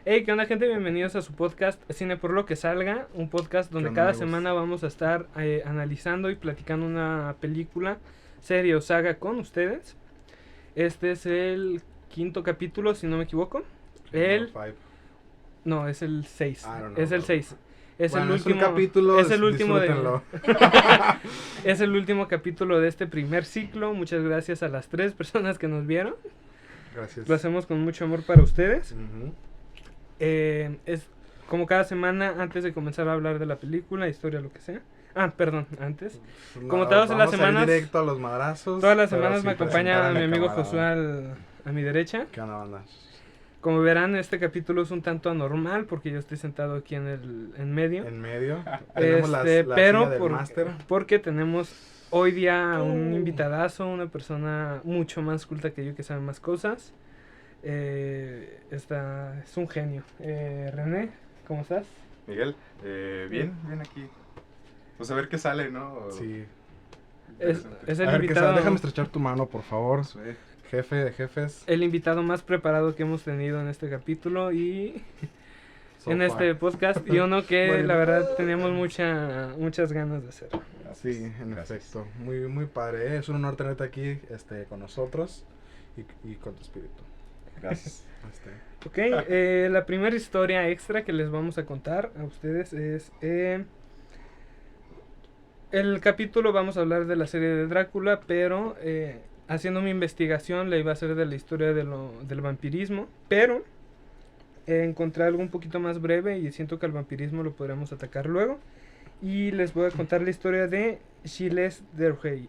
Hey, ¿qué onda, gente? Bienvenidos a su podcast Cine por lo que salga, un podcast donde cada semana vamos a estar analizando y platicando una película, serie o saga con ustedes. Este es el quinto capítulo, si no me equivoco. No, es el 6. Es el 6. Es bueno, el último. Es un capítulo, es el último disfrútenlo. Es el último capítulo de este primer ciclo. Muchas gracias a las 3 personas que nos vieron. Gracias. Lo hacemos con mucho amor para ustedes. Uh-huh. Es como cada semana, antes de comenzar a hablar de la película, historia, lo que sea. Antes. Como todas las semanas. Directo a los madrazos. Todas las semanas me acompaña mi amigo Josué a mi derecha. ¿Qué onda, banda? Como verán, este capítulo es un tanto anormal porque yo estoy sentado aquí en medio. En medio. Tenemos la pero porque tenemos hoy día un invitadazo, una persona mucho más culta que yo que sabe más cosas. Es un genio. René, ¿cómo estás? Miguel, bien aquí. Pues a ver qué sale, ¿no? Sí. Es el invitado. Déjame estrechar tu mano, por favor. Sí. Jefe de jefes. El invitado más preparado que hemos tenido en este capítulo y en este podcast. Y uno que bueno, la verdad teníamos muchas ganas de hacer. Sí, en efecto. Muy padre. Es un honor tenerte aquí con nosotros y con tu espíritu. Gracias. Ok, la primera historia extra que les vamos a contar a ustedes es... el capítulo vamos a hablar de la serie de Drácula, pero haciendo mi investigación la iba a hacer de la historia del vampirismo, pero encontré algo un poquito más breve y siento que al vampirismo lo podríamos atacar luego. Y les voy a contar la historia de Gilles de Rey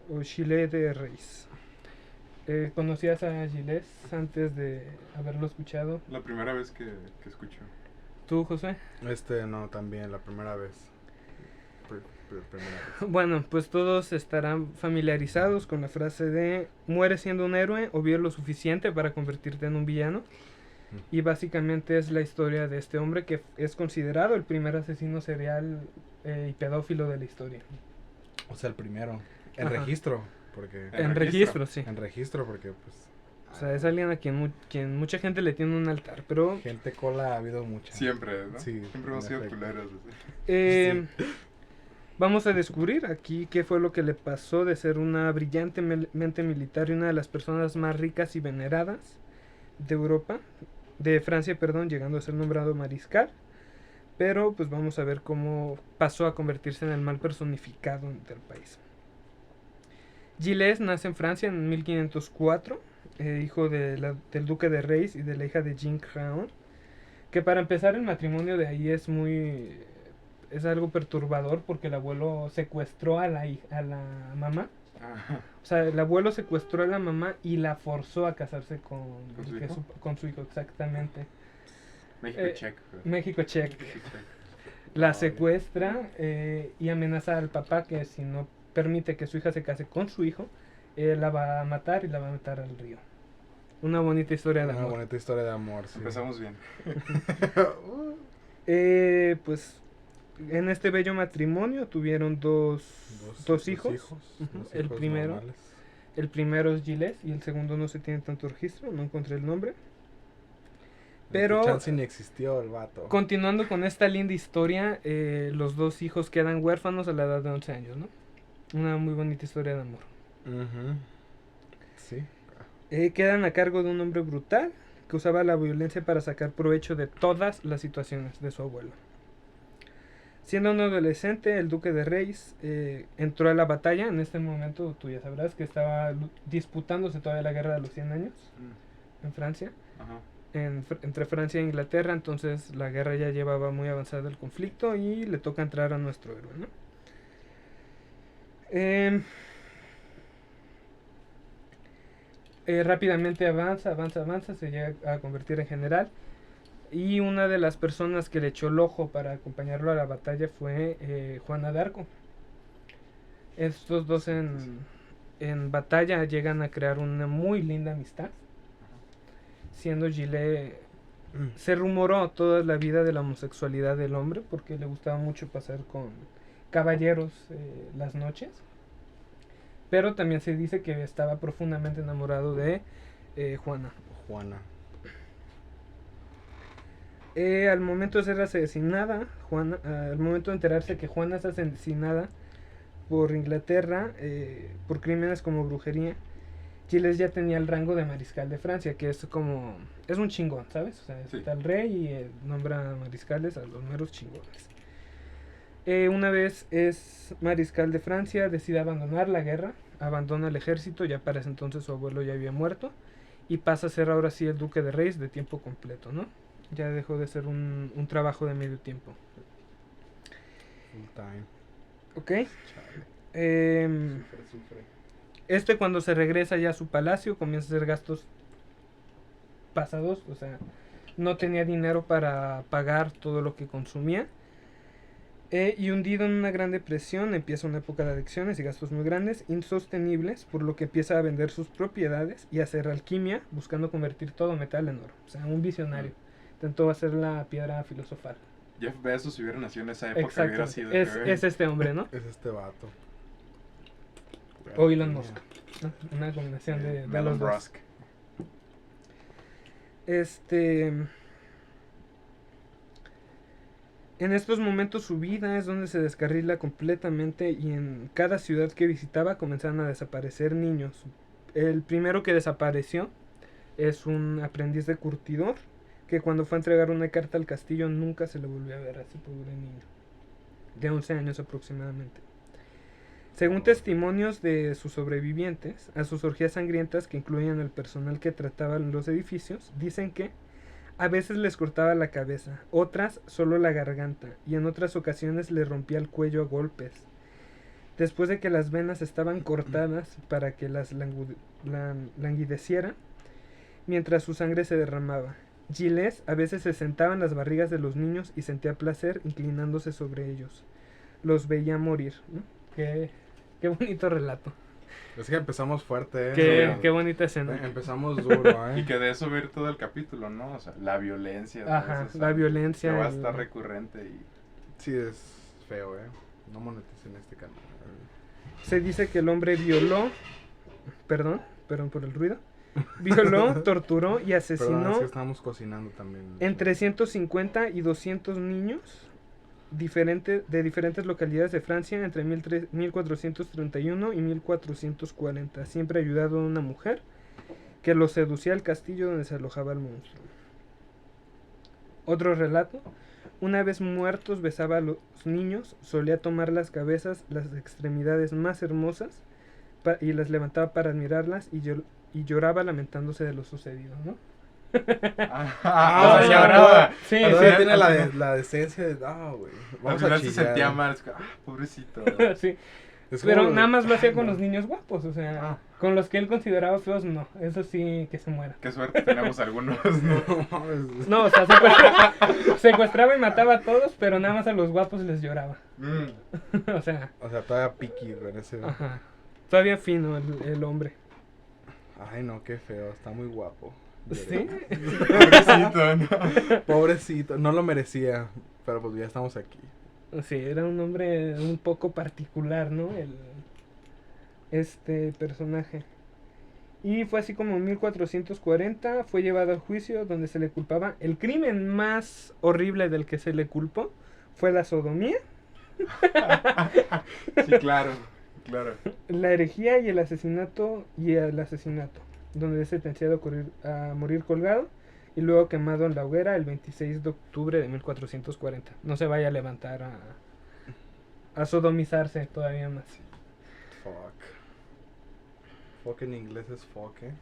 o Gilles de Reis. ¿Conocías a Gilles antes de haberlo escuchado? La primera vez que escucho. ¿Tú, José? No, también la primera vez. Bueno, pues todos estarán familiarizados con la frase de mueres siendo un héroe o vives lo suficiente para convertirte en un villano. Y básicamente es la historia de este hombre que es considerado el primer asesino serial y pedófilo de la historia. O sea, el primero. En registro. Porque en registro, sí. En registro, porque pues... O sea, es alguien a quien mucha gente le tiene un altar, pero... Gente cola ha habido mucha. Siempre, ¿no? Sí. Siempre hemos sido culeros. Sí. Vamos a descubrir aquí qué fue lo que le pasó de ser una brillante mente militar y una de las personas más ricas y veneradas de Francia, llegando a ser nombrado mariscal. Pero pues vamos a ver cómo pasó a convertirse en el mal personificado del país. Gilles nace en Francia en 1504, hijo del duque de Reis y de la hija de Jean Craon, que para empezar el matrimonio de ahí es algo perturbador porque el abuelo secuestró a la mamá. Ajá. O sea, el abuelo secuestró a la mamá y la forzó a casarse con su hijo, exactamente. México check. La secuestra y amenaza al papá que si no permite que su hija se case con su hijo, la va a matar y la va a meter al río. Una bonita historia de amor. Una bonita historia de amor, sí. Empezamos bien. Pues en este bello matrimonio tuvieron dos hijos. El primero es Gilles y el segundo no se tiene tanto registro, no encontré el nombre. Pero chance ni existió el vato. Continuando con esta linda historia, los dos hijos quedan huérfanos a la edad de 11 años, ¿no? Una muy bonita historia de amor. Sí. Quedan a cargo de un hombre brutal que usaba la violencia para sacar provecho de todas las situaciones de su abuelo. Siendo un adolescente, el duque de Reis entró a la batalla. En este momento tú ya sabrás que estaba disputándose todavía la guerra de los 100 años en Francia. Ajá. Entre Francia e Inglaterra, entonces la guerra ya llevaba muy avanzado el conflicto y le toca entrar a nuestro héroe, ¿no? Rápidamente avanza, se llega a convertir en general. Y una de las personas que le echó el ojo para acompañarlo a la batalla fue Juana de Arco. Estos dos en batalla llegan a crear una muy linda amistad. Siendo Gilles, se rumoró toda la vida de la homosexualidad del hombre porque le gustaba mucho pasar con caballeros las noches. Pero también se dice que estaba profundamente enamorado de Juana. Al momento de ser asesinada, al momento de enterarse que Juana es asesinada por Inglaterra por crímenes como brujería, Giles ya tenía el rango de mariscal de Francia, que es como, es un chingón, ¿sabes? O sea, Sí. está el rey y nombra mariscales a los meros chingones. Una vez es mariscal de Francia, decide abandonar la guerra, abandona el ejército, ya para ese entonces su abuelo ya había muerto, y pasa a ser ahora sí el duque de Reims de tiempo completo, ¿no? Ya dejó de ser un trabajo de medio tiempo. Full time. ¿Ok? Chale. Sufre. Cuando se regresa ya a su palacio comienza a hacer gastos pasados, o sea, no tenía dinero para pagar todo lo que consumía. Y hundido en una gran depresión, empieza una época de adicciones y gastos muy grandes, insostenibles, por lo que empieza a vender sus propiedades y a hacer alquimia, buscando convertir todo metal en oro. O sea, un visionario. Intentó hacer la piedra filosofal. Jeff Bezos, si hubiera nacido en esa época, Exacto. hubiera sido... Es este hombre, ¿no? Es este vato. O Elon Musk, ¿no? Una combinación de Elon los dos. Musk. En estos momentos su vida es donde se descarrila completamente y en cada ciudad que visitaba comenzaron a desaparecer niños. El primero que desapareció es un aprendiz de curtidor que cuando fue a entregar una carta al castillo nunca se le volvió a ver a ese pobre niño, de 11 años aproximadamente. Según testimonios de sus sobrevivientes a sus orgías sangrientas que incluían el personal que trataba en los edificios, dicen que a veces les cortaba la cabeza, otras solo la garganta y en otras ocasiones le rompía el cuello a golpes. Después de que las venas estaban cortadas para que las languidecieran, mientras su sangre se derramaba. Giles a veces se sentaba en las barrigas de los niños y sentía placer inclinándose sobre ellos. Los veía morir, ¿no? Qué bonito relato. Es que empezamos fuerte, ¿eh? Qué bonita escena. Empezamos duro, ¿eh? Y que de eso ver todo el capítulo, ¿no? O sea, la violencia. todo Ajá, eso, la violencia. Que va a estar recurrente y... Sí, es feo, ¿eh? No moneticen este canal. Se dice que el hombre violó, perdón por el ruido, violó, torturó y Perdón, asesinó es que estábamos cocinando también. entre 150 y 200 niños de diferentes localidades de Francia entre 1431 y 1440, siempre ayudado a una mujer que lo seducía al castillo donde se alojaba el monstruo. Otro relato: una vez muertos besaba a los niños, solía tomar las cabezas, las extremidades más hermosas y las levantaba para admirarlas y lloraba lamentándose de lo sucedido, ¿no? o sea, ya hablaba. Sí, Pero sí. tiene la decencia de, güey, Al vamos a final se chillar. sentía mal. Es que, pobrecito. Sí. Es Pero como- nada más lo hacía con no. los niños guapos, o sea, Ah. con los que él consideraba feos, no, eso sí, que se muera. Qué suerte tenemos algunos. No mames. No, o sea, secuestraba y mataba a todos, pero nada más a los guapos les lloraba. O sea, O sea, todavía piqui, güey, ese... ajá. Todavía fino el hombre. Ay, no, qué feo, está muy guapo. ¿Sí? Pobrecito, ¿no? Pobrecito, no lo merecía, pero pues ya estamos aquí. Sí, era un hombre un poco particular, ¿no? Este personaje. Y fue así como en 1440 fue llevado al juicio donde se le culpaba. El crimen más horrible del que se le culpó fue la sodomía, Sí, claro. Claro. la herejía y el asesinato, donde es sentenciado a morir colgado y luego quemado en la hoguera el 26 de octubre de 1440. No se vaya a levantar a sodomizarse todavía más. Fuck. Fuck en inglés es fuck, ¿eh?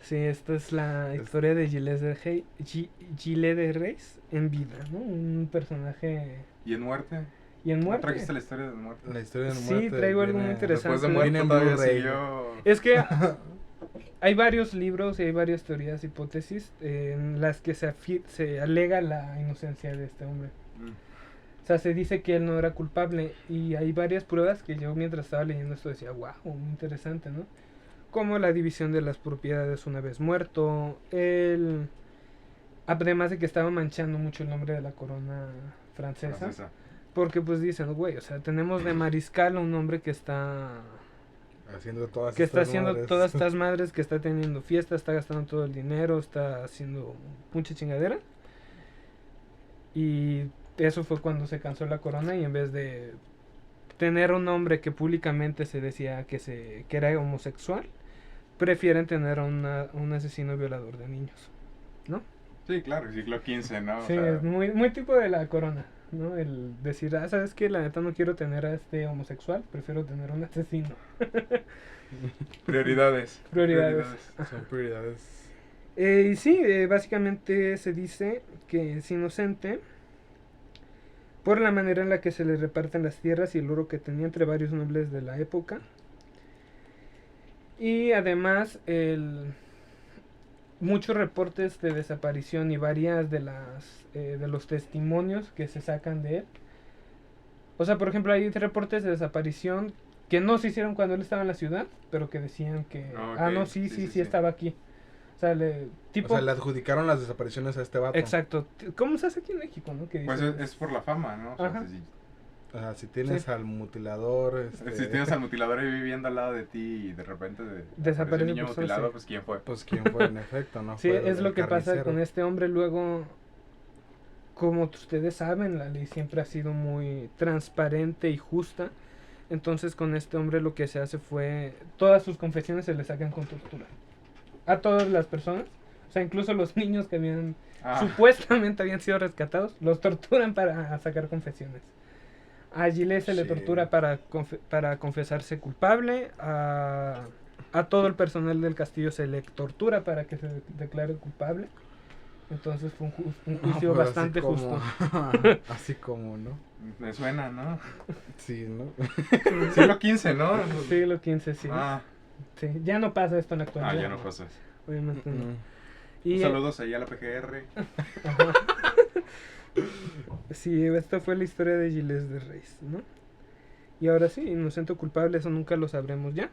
Sí, esta es la historia de Gilles de Reims en vida, ¿no? Un personaje... ¿Y en muerte? ¿Y en ¿No muerte? trajiste la historia de muerte? La historia de Sí, muerte. traigo algo muy viene- interesante. Después de Viene muerte en todavía Blu-ray. siguió... Es que hay varios libros y hay varias teorías, hipótesis en las que se alega la inocencia de este hombre. O sea, se dice que él no era culpable y hay varias pruebas que yo mientras estaba leyendo esto decía, wow, muy interesante, ¿no? Como la división de las propiedades una vez muerto, además de que estaba manchando mucho el nombre de la corona francesa. Porque pues dicen, güey, o sea, tenemos de mariscal a un hombre que está Haciendo todas que está estas haciendo madres. todas estas madres, que está teniendo fiesta, está gastando todo el dinero, está haciendo mucha chingadera. Y eso fue cuando se cansó la corona y en vez de tener un hombre que públicamente se decía que era homosexual, prefieren tener a un asesino violador de niños, ¿no? Sí, claro, siglo XV, ¿no? Sí, es muy, muy tipo de la corona, ¿no? El decir, ¿sabes qué? La neta no quiero tener a este homosexual, prefiero tener a un asesino. Prioridades. Prioridades. Son prioridades. Y sí, básicamente se dice que es inocente por la manera en la que se le reparten las tierras y el oro que tenía entre varios nobles de la época. Y además, muchos reportes de desaparición y varias de los testimonios que se sacan de él. O sea, por ejemplo, hay reportes de desaparición que no se hicieron cuando él estaba en la ciudad, pero que decían que, no, sí estaba aquí. O sea, le adjudicaron las desapariciones a este vato. Exacto. ¿Cómo se hace aquí en México, no? Que pues dicen, es por la fama, ¿no? O sea, si tienes al mutilador... Si tienes al mutilador ahí viviendo al lado de ti y de repente desaparece un niño mutilado, pues ¿quién fue? Pues ¿quién fue en efecto, no? Sí, es lo que pasa con este hombre. Luego, como ustedes saben, la ley siempre ha sido muy transparente y justa. Entonces con este hombre lo que se hace fue, todas sus confesiones se le sacan con tortura. A todas las personas, o sea, incluso los niños que supuestamente habían sido rescatados, los torturan para sacar confesiones. A Giles se le tortura para confesarse culpable, a todo el personal del castillo se le tortura para que se declare culpable. Entonces fue un juicio bastante justo. Así como, ¿no? Me suena, ¿no? Sí, ¿no? Siglo XV, ¿no? Siglo XV, sí. Sí, ya no pasa esto en la actualidad. Ya no pasa eso. Obviamente no. Y, saludos ahí a la PGR. Sí, esta fue la historia de Giles de Reis, ¿no? Y ahora sí, inocente o culpable, eso nunca lo sabremos ya.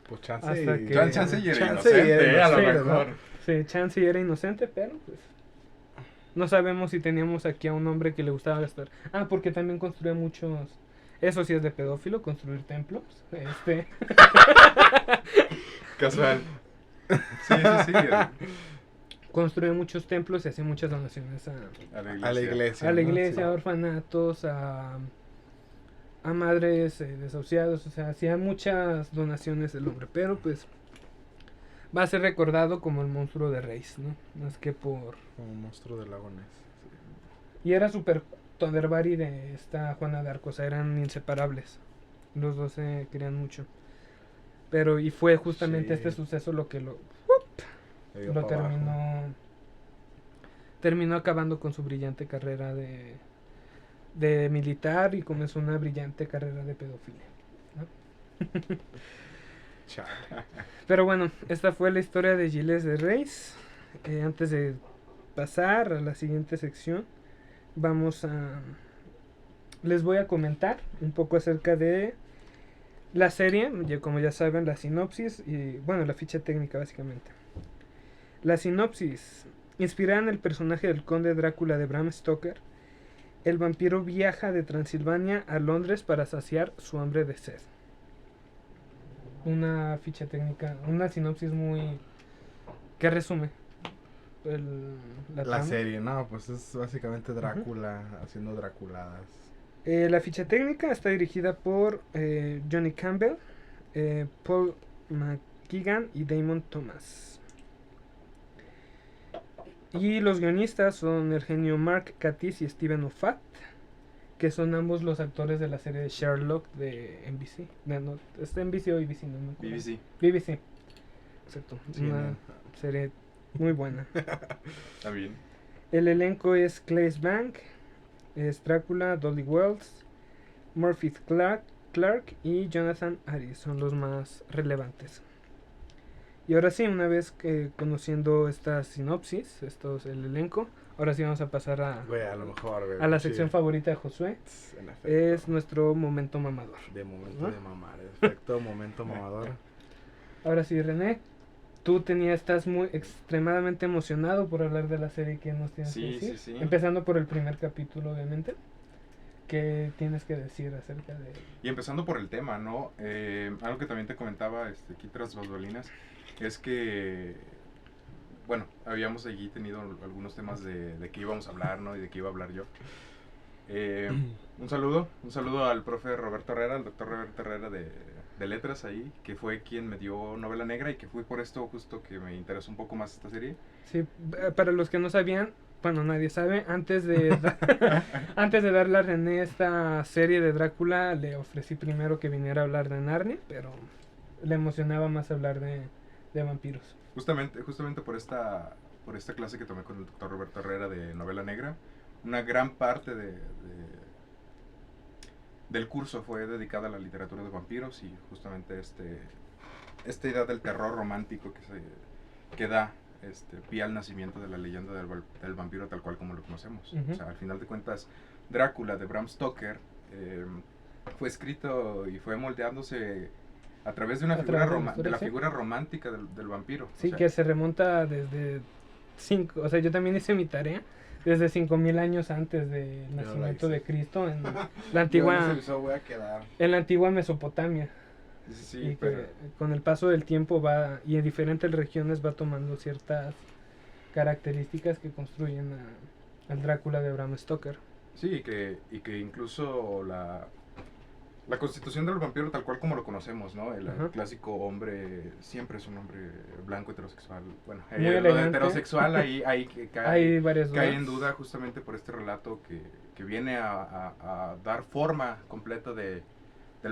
Pues chance y era inocente, a lo mejor. Sí, chance y era inocente, pero pues no sabemos si teníamos aquí a un hombre que le gustaba gastar. Porque también construía muchos... Eso sí es de pedófilo, construir templos. Casual. Sí. Construyó muchos templos y hacía muchas donaciones a la iglesia. A la iglesia, a orfanatos, a madres desahuciados, o sea, hacía muchas donaciones el hombre, pero pues va a ser recordado como el monstruo de Reis, ¿no? Más que por... Como un monstruo del lago Ness. Sí. Y era súper Thunderbari de esta Juana de Arco, o sea, eran inseparables. Los dos se querían mucho. Pero, y fue justamente este suceso lo que lo terminó acabando con su brillante carrera de militar y comenzó una brillante carrera de pedofilia, ¿no? Pero bueno, esta fue la historia de Giles de Reis. Antes de pasar a la siguiente sección, les voy a comentar un poco acerca de la serie, como ya saben, la sinopsis y bueno, la ficha técnica básicamente. La sinopsis: inspirada en el personaje del conde Drácula de Bram Stoker, el vampiro viaja de Transilvania a Londres para saciar su hambre de sed. Una ficha técnica, una sinopsis que resume la serie, ¿no? Pues es básicamente Drácula haciendo draculadas. La ficha técnica está dirigida por Johnny Campbell, Paul McGuigan y Damon Thomas. Y los guionistas son el genio Mark Gatiss y Stephen Moffat, que son ambos los actores de la serie de Sherlock de NBC. ¿Es NBC o BBC? No me acuerdo. BBC. Exacto. Sí, una serie muy buena. Está bien. El elenco es Claes Bank, es Drácula, Dolly Wells, Murphy Clark y Jonathan Harris. Son los más relevantes. Y ahora sí, una vez que conociendo esta sinopsis, el elenco, ahora sí vamos a pasar a la sección favorita de Josué. Es nuestro momento mamador. De momento, ¿no? De mamar, efecto momento mamador. Ahora sí, René, tú estás extremadamente emocionado por hablar de la serie que nos tienes que decir. Sí. Empezando por el primer capítulo, obviamente. ¿Qué tienes que decir acerca de...? Y empezando por el tema, ¿no? Algo que también te comentaba aquí tras bambalinas es que bueno, habíamos allí tenido algunos temas de qué íbamos a hablar, ¿no? Y de qué iba a hablar yo. Un saludo al profe Roberto Herrera, al doctor Roberto Herrera de Letras ahí, que fue quien me dio Novela Negra y que fue por esto justo que me interesó un poco más esta serie. Sí, para los que no sabían, bueno, nadie sabe, antes de antes de darle a René esta serie de Drácula, le ofrecí primero que viniera a hablar de Narnia, pero le emocionaba más hablar de vampiros. Justamente por esta clase que tomé con el doctor Roberto Herrera de Novela Negra, una gran parte del curso fue dedicada a la literatura de vampiros y justamente esta idea del terror romántico que da pie al nacimiento de la leyenda del vampiro tal cual como lo conocemos. Uh-huh. O sea, al final de cuentas, Drácula de Bram Stoker fue escrito y fue moldeándose a través de una figura romántica del vampiro. Sí, o sea, que se remonta desde o sea, yo también hice mi tarea desde 5000 años antes del nacimiento de Cristo en la antigua en la antigua Mesopotamia. Sí, y pero que con el paso del tiempo va y en diferentes regiones va tomando ciertas características que construyen al Drácula de Bram Stoker. sí, y que incluso la constitución del vampiro tal cual como lo conocemos, ¿no? El Ajá. clásico hombre siempre es un hombre blanco heterosexual. Bueno, Muy lo de elegante. heterosexual ahí Hay varias cae dudas. en duda justamente por este relato que viene a dar forma completa del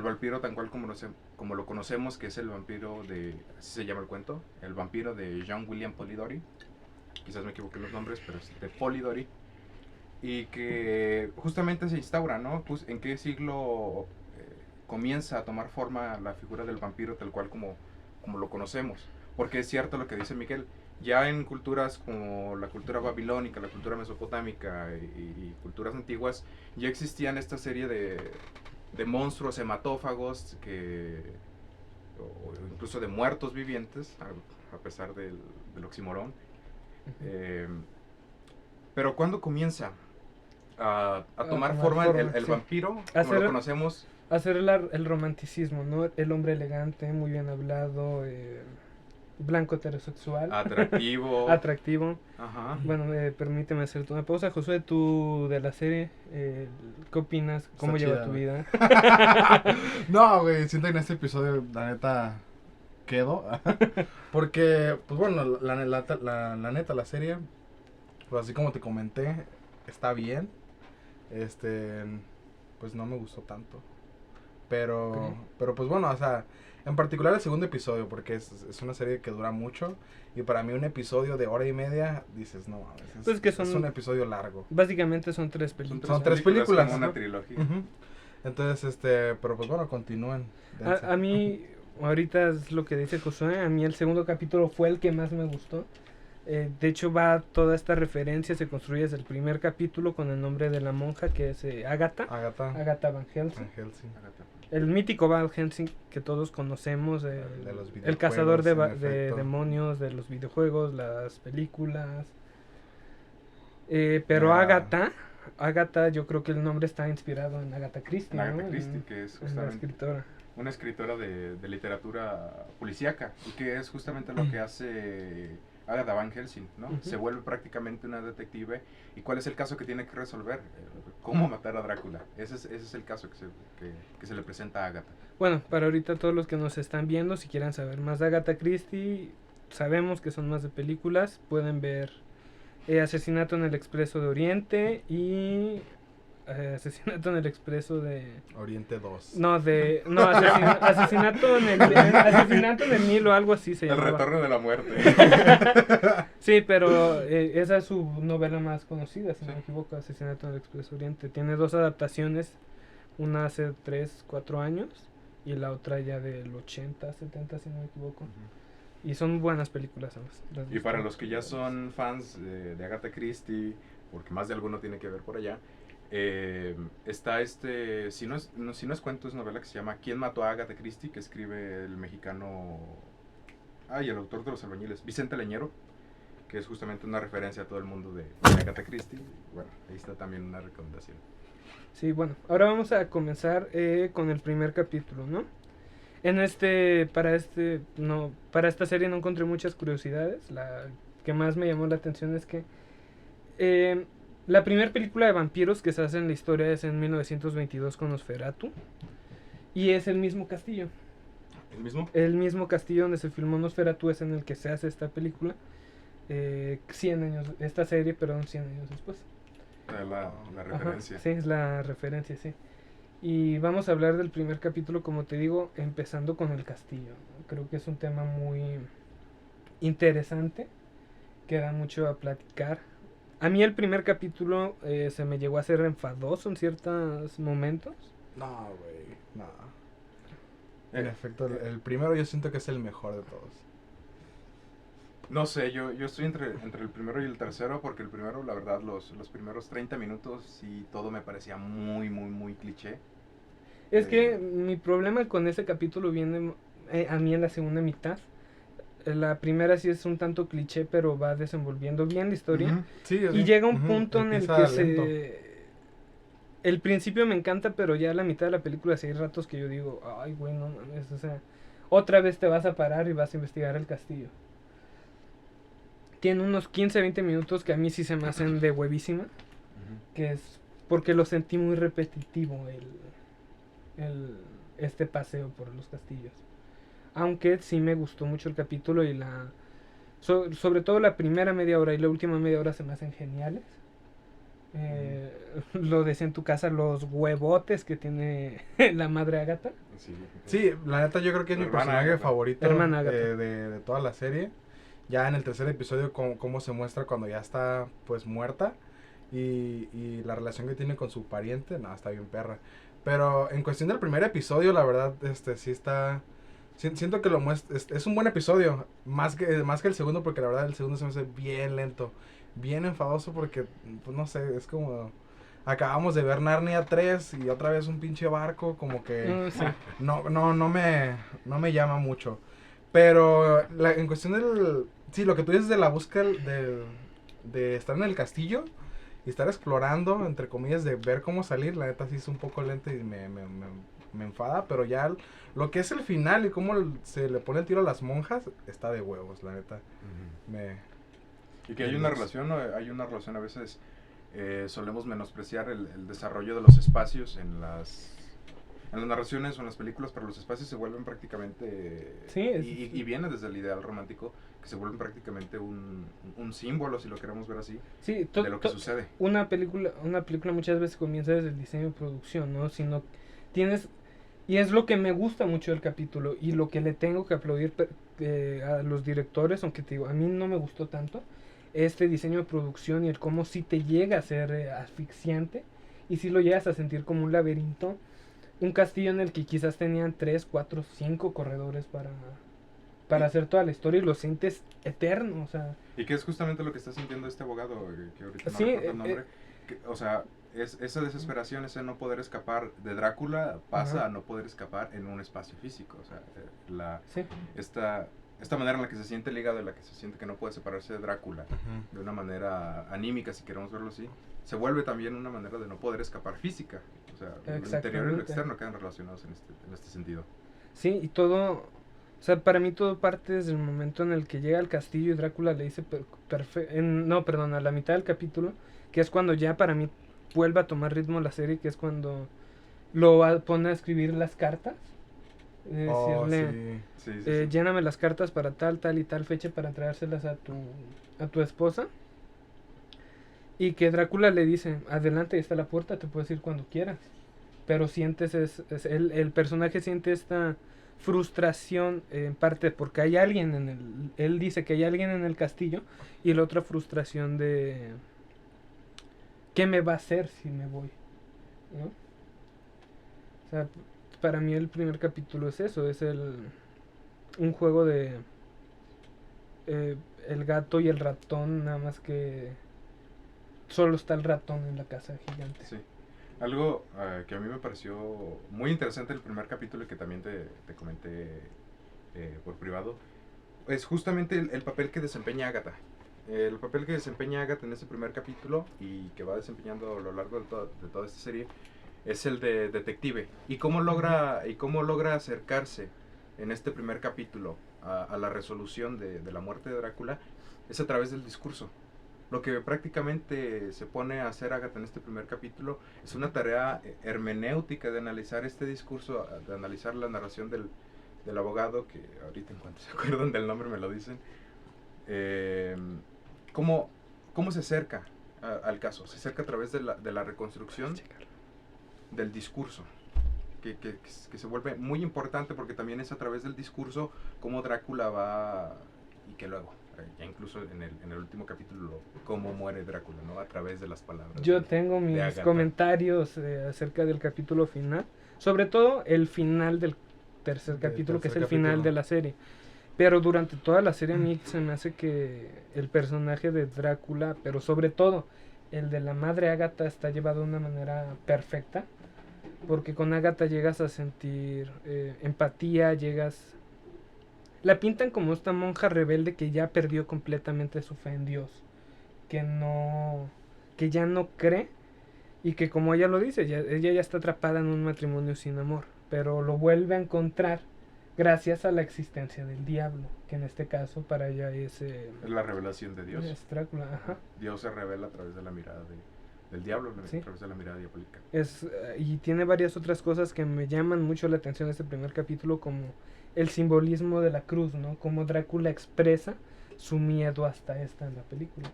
vampiro tal cual como lo conocemos, que es el vampiro así se llama el cuento, el vampiro de John William Polidori. Quizás me equivoqué en los nombres, pero es de Polidori. Y que justamente se instaura, ¿no? Pues, ¿en qué siglo comienza a tomar forma la figura del vampiro tal cual como lo conocemos? Porque es cierto lo que dice Miguel, ya en culturas como la cultura babilónica, la cultura mesopotámica y culturas antiguas, ya existían esta serie de monstruos hematófagos o incluso de muertos vivientes, a pesar del oxímoron. Pero ¿cuándo comienza a tomar forma el sí. vampiro como lo conocemos? Hacer el romanticismo, ¿no? El hombre elegante, muy bien hablado, blanco heterosexual. Atractivo. Atractivo. Ajá. Bueno, permíteme hacerte una pausa. Josué, tú de la serie, ¿qué opinas? ¿Cómo Está lleva chida, tu güey. vida? No, güey, siento que en este episodio, la neta, quedo. Porque, pues bueno, la neta, la serie, pues así como te comenté, está bien. Pues no me gustó tanto. Pero pues bueno, o sea, en particular el segundo episodio, porque es una serie que dura mucho. Y para mí un episodio de hora y media, dices, no mames, Pues que es un episodio largo. Básicamente son 3 películas. Son tres películas, como una ¿no? trilogía. Uh-huh. Entonces, pero pues bueno, continúen. A mí, ahorita es lo que dice Josué, a mí el segundo capítulo fue el que más me gustó. De hecho, toda esta referencia se construye desde el primer capítulo con el nombre de la monja, que es Agatha Van Helsing. El mítico Van Helsing que todos conocemos, el cazador de demonios, de los videojuegos, las películas. Pero Agatha, yo creo que el nombre está inspirado en Agatha Christie, Agatha Christie, que es justamente una escritora de literatura policíaca, y que es justamente lo que hace Agatha Van Helsing, ¿no? Uh-huh. Se vuelve prácticamente una detective. ¿Y cuál es el caso que tiene que resolver? ¿Cómo matar a Drácula? Ese es el caso que se le presenta a Agatha. Bueno, para ahorita todos los que nos están viendo, si quieren saber más de Agatha Christie, sabemos que son más de películas, pueden ver Asesinato en el Expreso de Oriente y Asesinato en el Expreso de Oriente 2. Asesinato en el Nilo o algo así se llama. El retorno de la muerte. Sí, pero esa es su novela más conocida, si no me equivoco, Asesinato en el Expreso de Oriente. Tiene 2 adaptaciones, una hace 3, 4 años y la otra ya del 80, 70, si no me equivoco. Y son buenas películas además. Y para los que ya son fans de Agatha Christie, porque más de alguno tiene que ver por allá, está si no es cuento, es novela que se llama ¿Quién mató a Agatha Christie?, que escribe el mexicano y el autor de Los Albañiles, Vicente Leñero, que es justamente una referencia a todo el mundo de Agatha Christie. Bueno, ahí está también una recomendación. Sí, bueno, ahora vamos a comenzar con el primer capítulo, ¿no? Para esta serie no encontré muchas curiosidades. La que más me llamó la atención es que la primera película de vampiros que se hace en la historia es en 1922 con Nosferatu. Y es el mismo castillo. ¿El mismo? El mismo castillo donde se filmó Nosferatu es en el que se hace esta película. 100 años, esta serie, perdón, 100 años después. La referencia. Ajá, sí, es la referencia, sí. Y vamos a hablar del primer capítulo, como te digo, empezando con el castillo. Creo que es un tema muy interesante, que da mucho a platicar. A mí el primer capítulo se me llegó a hacer enfadoso en ciertos momentos. No, güey, no. En efecto, el primero yo siento que es el mejor de todos. No sé, yo estoy entre el primero y el tercero, porque el primero, la verdad, los primeros 30 minutos y todo me parecía muy, muy, muy cliché. Es que mi problema con ese capítulo viene a mí en la segunda mitad. La primera sí es un tanto cliché, pero va desenvolviendo bien la historia. Uh-huh. Sí, y llega un punto en el empieza que lento. el principio me encanta, pero ya a la mitad de la película sí hay ratos que yo digo, ay, güey, no mames, o sea, otra vez te vas a parar y vas a investigar el castillo. Tiene unos 15-20 minutos que a mí sí se me hacen de huevísima, que es porque lo sentí muy repetitivo este paseo por los castillos. Aunque sí me gustó mucho el capítulo y sobre todo la primera media hora y la última media hora se me hacen geniales. Lo decía en tu casa, los huevotes que tiene la madre Agatha. Sí, la neta yo creo que es mi personaje Agatha. favorito Hermana Agatha. de toda la serie. Ya en el tercer episodio cómo se muestra cuando ya está pues muerta y la relación que tiene con su pariente, no, está bien perra. Pero en cuestión del primer episodio, la verdad, sí está... Siento que lo muestra, es un buen episodio, más que el segundo, porque la verdad el segundo se me hace bien lento, bien enfadoso, porque, pues no sé, es como... Acabamos de ver Narnia 3 y otra vez un pinche barco, como que... Sí. No me llama mucho. Pero en cuestión del... Sí, lo que tú dices de la búsqueda de estar en el castillo y estar explorando, entre comillas, de ver cómo salir, la neta sí es un poco lento y me enfada, pero ya lo que es el final y cómo se le pone el tiro a las monjas, está de huevos, la neta. Y que hay una relación a veces, solemos menospreciar el desarrollo de los espacios en las narraciones o en las películas, pero los espacios se vuelven prácticamente, sí, y viene desde el ideal romántico, que se vuelven prácticamente un símbolo, si lo queremos ver así, sí, de lo que sucede. Una película muchas veces comienza desde el diseño de producción, ¿no? Sino tienes... Y es lo que me gusta mucho del capítulo y lo que le tengo que aplaudir a los directores, aunque te digo, a mí no me gustó tanto, este diseño de producción y el cómo sí te llega a ser asfixiante y sí lo llegas a sentir como un laberinto, un castillo en el que quizás tenían 3, 4, 5 corredores para hacer toda la historia y lo sientes eterno, o sea... Y que es justamente lo que está sintiendo este abogado, que ahorita no sí, recuerdo el nombre, o sea... esa desesperación, ese no poder escapar de Drácula pasa a no poder escapar en un espacio físico. O sea, sí. esta manera en la que se siente ligado, en la que se siente que no puede separarse de Drácula, de una manera anímica, si queremos verlo así, se vuelve también una manera de no poder escapar física. O sea, lo interior y lo externo quedan relacionados en este sentido. Sí, y todo... O sea, para mí todo parte desde el momento en el que llega al castillo y Drácula le dice a la mitad del capítulo, que es cuando ya para mí vuelve a tomar ritmo la serie, que es cuando lo pone a escribir las cartas, decirle, sí. lléname las cartas para tal y tal fecha para traérselas a tu esposa, y que Drácula le dice, adelante, ahí está la puerta, te puedes ir cuando quieras, pero sientes, el personaje siente esta frustración en parte porque hay alguien él dice que hay alguien en el castillo, y la otra frustración de ¿qué me va a hacer si me voy? ¿No? O sea, para mí el primer capítulo es eso, es un juego de el gato y el ratón, nada más que solo está el ratón en la casa gigante. Sí. Algo que a mí me pareció muy interesante el primer capítulo y que también te comenté por privado, es justamente el papel que desempeña Agatha. El papel que desempeña Agatha en ese primer capítulo y que va desempeñando a lo largo de toda esta serie es el de detective. Y cómo logra acercarse en este primer capítulo a la resolución de la muerte de Drácula, es a través del discurso. Lo que prácticamente se pone a hacer Agatha en este primer capítulo es una tarea hermenéutica de analizar este discurso, de analizar la narración del abogado, que ahorita en cuanto se acuerdan del nombre me lo dicen. ¿Cómo se acerca al caso? Se acerca a través de la reconstrucción del discurso, que se vuelve muy importante, porque también es a través del discurso cómo Drácula va, y que luego, ya incluso en el último capítulo, cómo muere Drácula, ¿no? A través de las palabras. Yo tengo mis Agatha. comentarios acerca del capítulo final, sobre todo el final del tercer capítulo, que es el final de la serie. Pero durante toda la serie a mí se me hace que el personaje de Drácula, pero sobre todo el de la madre Agatha, está llevado de una manera perfecta, porque con Agatha llegas a sentir empatía, la pintan como esta monja rebelde que ya perdió completamente su fe en Dios, que ya no cree, y que, como ella lo dice, ella ya está atrapada en un matrimonio sin amor, pero lo vuelve a encontrar gracias a la existencia del diablo, que en este caso para ella es la revelación de Dios. Es Drácula, ajá. Dios se revela a través de la mirada del diablo, Sí. a través de la mirada diabólica. Y tiene varias otras cosas que me llaman mucho la atención de este primer capítulo, como el simbolismo de la cruz, ¿no? Como Drácula expresa su miedo hasta esta en la película.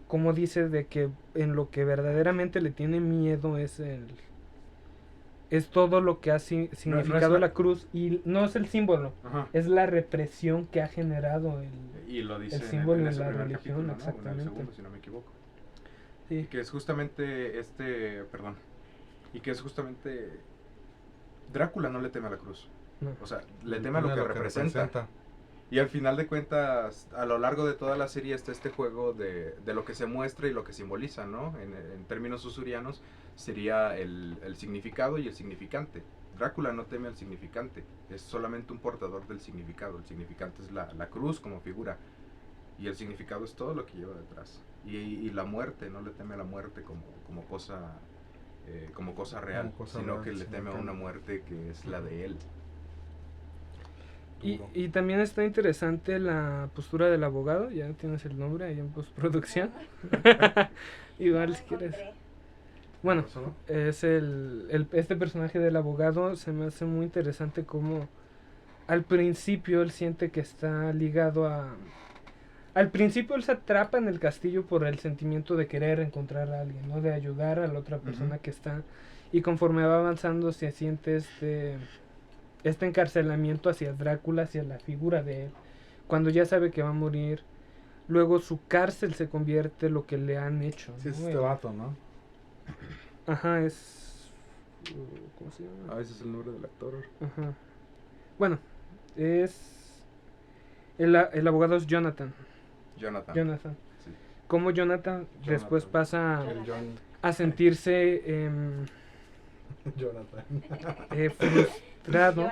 Como dice de que en lo que verdaderamente le tiene miedo es todo lo que ha significado la cruz, y no es el símbolo, Ajá. es la represión que ha generado y lo dice el símbolo en de ese la primer religión, capítulo, ¿no? exactamente. En el segundo, si no me equivoco. Sí. Que es justamente y que es justamente Drácula no le teme a la cruz. No. O sea, le teme a lo que representa. Y al final de cuentas, a lo largo de toda la serie está este juego de lo que se muestra y lo que simboliza, ¿no? En términos usurianos sería el significado y el significante. Drácula no teme al significante, es solamente un portador del significado. El significante es la cruz como figura, y el significado es todo lo que lleva detrás. Y la muerte, no le teme a la muerte como cosa real, sino real, que le teme a una muerte que es la de él. Y también está interesante la postura del abogado, ya tienes el nombre ahí en postproducción. Igual si quieres. Bueno, es este personaje del abogado se me hace muy interesante, como al principio él siente que está ligado al principio él se atrapa en el castillo por el sentimiento de querer encontrar a alguien, ¿no? De ayudar a la otra persona que está, y conforme va avanzando se siente este encarcelamiento hacia Drácula, hacia la figura de él, cuando ya sabe que va a morir. Luego su cárcel se convierte en lo que le han hecho, sí, ¿no? es este vato, ¿no? Ajá, es... ¿cómo se llama? A veces el nombre del actor. Ajá. Bueno, es... El abogado es Jonathan. Sí. Como Jonathan después pasa a sentirse frustrado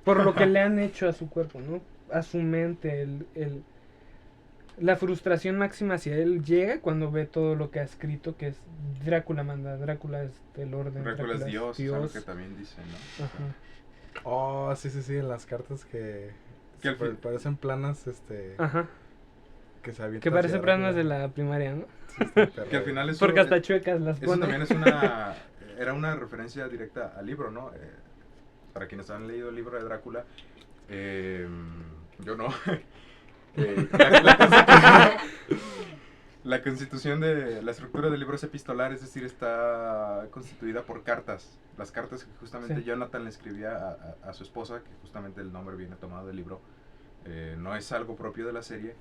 por lo que le han hecho a su cuerpo, ¿no? A su mente, la frustración máxima hacia él llega cuando ve todo lo que ha escrito, que es Drácula manda, Drácula es el orden, Drácula es Dios, es algo que también dice, ¿no? Ajá. Oh, sí, en las cartas que parecen planas, Ajá. Que parecen planas de la primaria, ¿no? Sí, que al final porque hasta chuecas las eso pone. también era una referencia directa al libro, ¿no? Para quienes han leído el libro de Drácula, yo no. La constitución la estructura del libro es epistolar, es decir, está constituida por cartas. Las cartas que justamente Jonathan le escribía a su esposa, que justamente el nombre viene tomado del libro, no es algo propio de la serie.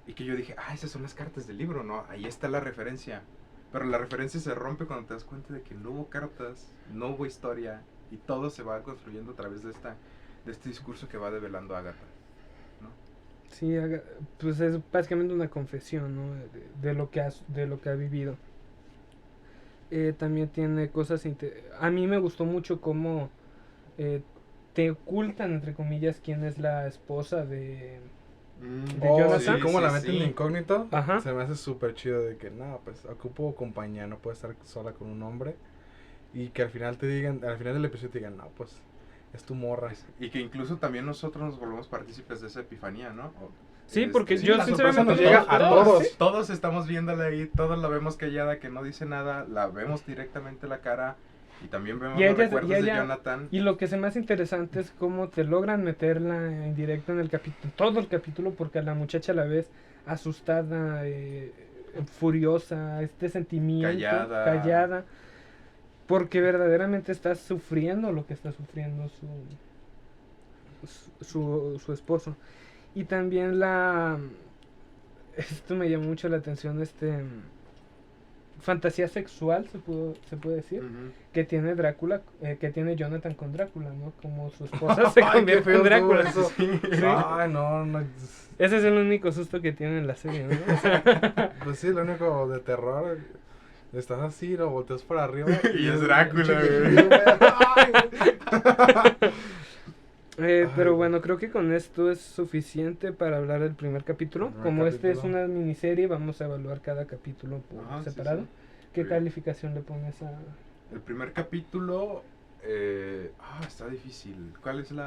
Y que yo dije, esas son las cartas del libro, ¿no? Ahí está la referencia. Pero la referencia se rompe cuando te das cuenta de que no hubo cartas, no hubo historia, y todo se va construyendo a través de este discurso que va develando Agatha, ¿no? Sí, pues es básicamente una confesión, ¿no? De lo que ha vivido. También tiene cosas... A mí me gustó mucho cómo te ocultan, entre comillas, quién es la esposa de Jonathan. Sí, como la meten de incógnito. Ajá. Se me hace súper chido de que no, pues ocupo compañía, no puedo estar sola con un hombre. Y que al final del episodio te digan, no, pues es tu morra. Y que incluso también nosotros nos volvemos partícipes de esa epifanía, ¿no? Sí, porque yo la sinceramente sorpresa nos llega a todos. Todos estamos viéndola ahí, todos la vemos callada, que no dice nada, la vemos directamente la cara y también vemos Y los ella- recuerdos y ella- de Jonathan. Y lo que es más interesante es cómo te logran meterla en directo en el capítulo, todo el capítulo, porque a la muchacha la ves asustada, furiosa, este sentimiento, Callada. porque verdaderamente está sufriendo lo que está sufriendo su esposo. Y también esto me llamó mucho la atención, fantasía sexual, se puede decir, Ujú. que tiene Drácula, que tiene Jonathan con Drácula, ¿no? Como su esposa se Ay, qué convierte feo en Drácula. estuvo eso. Sí. Ay, no. Ese es el único susto que tiene en la serie, ¿no? O sea, Pues sí, lo único de terror. Estás así, lo volteas para arriba. Y es Drácula, güey. pero Ay. bueno, creo que con esto es suficiente para hablar del primer capítulo. El primer Como este es capítulo. una miniserie, vamos a evaluar cada capítulo por Ajá, sí, separado. sí. ¿Qué Sí. calificación le pones a...? El primer capítulo está difícil. ¿Cuál es el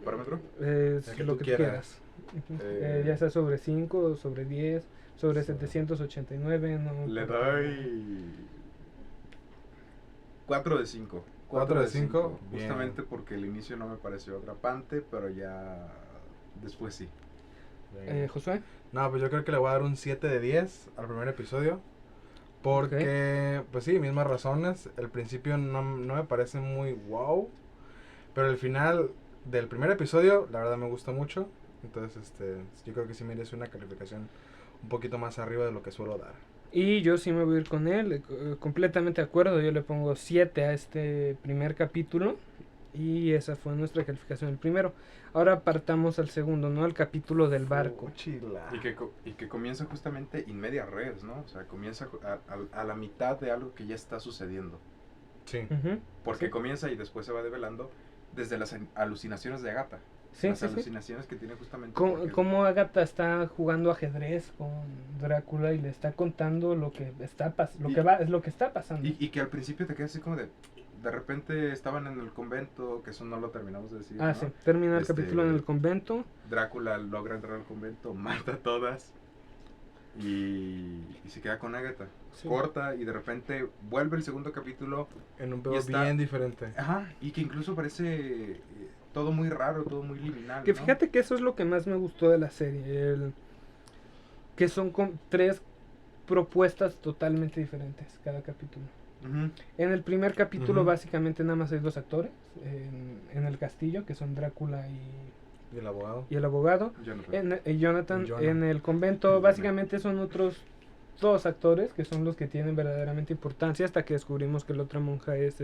parámetro? Es El que lo tú que quieras. Ujú. Eh, Ya sea sobre 5, sobre 10, sobre Sobre- 789, no. Le doy 4 de 5. 4 de 5, bien. Justamente porque el inicio no me pareció atrapante, pero ya después sí. Josué. No, pues yo creo que le voy a dar un 7 de 10 al primer episodio. Porque, pues sí, mismas razones. El principio no me parece muy wow. Pero el final del primer episodio, la verdad me gusta mucho. Entonces, yo creo que sí merece una calificación un poquito más arriba de lo que suelo dar. Y yo sí me voy a ir con él, completamente de acuerdo. Yo le pongo 7 a este primer capítulo. Y esa fue nuestra calificación del primero. Ahora partamos al segundo, ¿no? Al capítulo del barco. Chila. Y que comienza justamente in media res, ¿no? O sea, comienza a la mitad de algo que ya está sucediendo. Sí. Ujú. Porque Sí. comienza y después se va develando desde las alucinaciones de Agatha. Sí, las sí, sí. alucinaciones que tiene justamente. Cómo Agatha está jugando ajedrez con Drácula y le está contando lo que está lo que está pasando. Y que al principio te quedas así como de repente estaban en el convento, que eso no lo terminamos de decir. Ah, ¿no? sí, termina el Este, capítulo en el convento. Drácula logra entrar al convento, mata a todas y se queda con Agatha. Sí. Corta y de repente vuelve el segundo capítulo. En un Y pedo está- bien diferente. Ajá, y que incluso parece todo muy raro, todo muy liminal. Que ¿no? fíjate que eso es lo que más me gustó de la serie. Que son tres propuestas totalmente diferentes cada capítulo. Ujú. En el primer capítulo Ujú. básicamente nada más hay dos actores en el castillo, que son Drácula Y el abogado. y el abogado. Jonathan. Jonathan, Jonah. en el convento básicamente son otros dos actores que son los que tienen verdaderamente importancia hasta que descubrimos que la otra monja es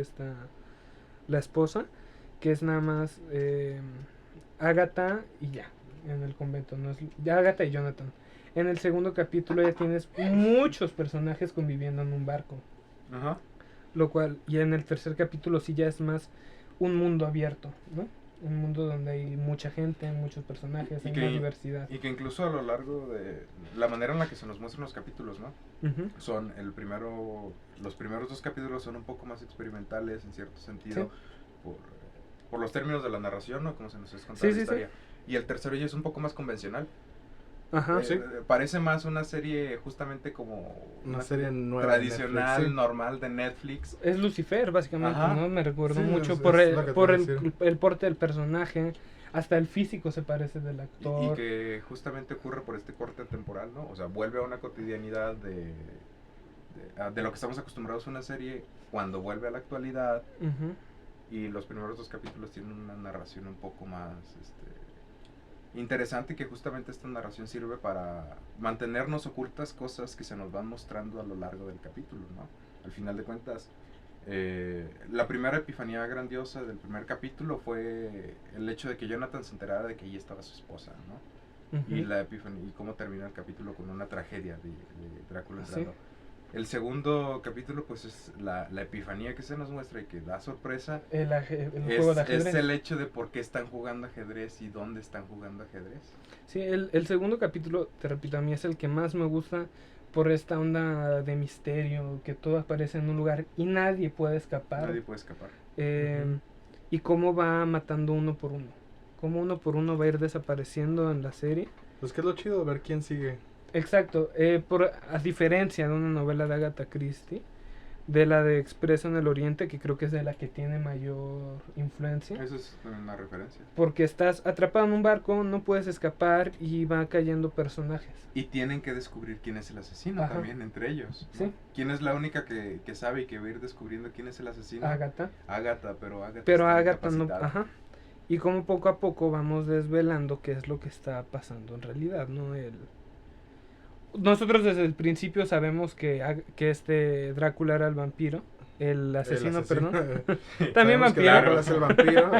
la esposa, que es nada más Agatha y ya, en el convento, no es ya Agatha y Jonathan. En el segundo capítulo ya tienes muchos personajes conviviendo en un barco, Ajá. lo cual, y en el tercer capítulo sí ya es más un mundo abierto, ¿no? Un mundo donde hay mucha gente, muchos personajes, Y hay que- más diversidad. Y que incluso a lo largo de la manera en la que se nos muestran los capítulos, ¿no? Ujú. Son los primeros dos capítulos son un poco más experimentales en cierto sentido Sí. por los términos de la narración, ¿no? Como se nos es contado Sí, la sí, sí. historia. Y el tercero ya es un poco más convencional. Ajá. Sí. Parece más una serie justamente como Una serie nueva de tradicional, Netflix, sí. normal de Netflix. Es Lucifer, básicamente, Ajá. ¿no? Me recuerdo Sí, mucho es por, lo el, que te por iba a el, decir. el porte del personaje, hasta el físico se parece del Y actor. que justamente ocurre por este corte temporal, ¿no? O sea, vuelve a una cotidianidad de lo que estamos acostumbrados a una serie cuando vuelve a la actualidad. Ujú. Y los primeros dos capítulos tienen una narración un poco más interesante, que justamente esta narración sirve para mantenernos ocultas cosas que se nos van mostrando a lo largo del capítulo, ¿no? Al final de cuentas, la primera epifanía grandiosa del primer capítulo fue el hecho de que Jonathan se enterara de que allí estaba su esposa, ¿no? Ujú. Y la epifanía, y cómo termina el capítulo con una tragedia de Drácula Sí. entrando. El segundo capítulo pues es la epifanía que se nos muestra y que da sorpresa. El juego de ajedrez. Es el hecho de por qué están jugando ajedrez y dónde están jugando ajedrez. Sí, el segundo capítulo, te repito, a mí es el que más me gusta por esta onda de misterio, que todo aparece en un lugar y nadie puede escapar. Nadie puede escapar. Eh, Y cómo va matando uno por uno. Cómo uno por uno va a ir desapareciendo en la serie. Pues que es lo chido, ver quién sigue. Exacto, a diferencia de una novela de Agatha Christie, de la de Expreso en el Oriente, que creo que es de la que tiene mayor influencia. Eso es una referencia. Porque estás atrapado en un barco, no puedes escapar y van cayendo personajes. Y tienen que descubrir quién es el asesino. Ajá. También entre ellos, ¿no? Sí. ¿Quién es la única que sabe y que va a ir descubriendo quién es el asesino? Agatha. Pero Agatha no. Ajá. Y como poco a poco vamos desvelando qué es lo que está pasando en realidad, ¿no? Nosotros desde el principio sabemos que Drácula era el vampiro, el asesino. Perdón. También vampiro. Drácula es el vampiro.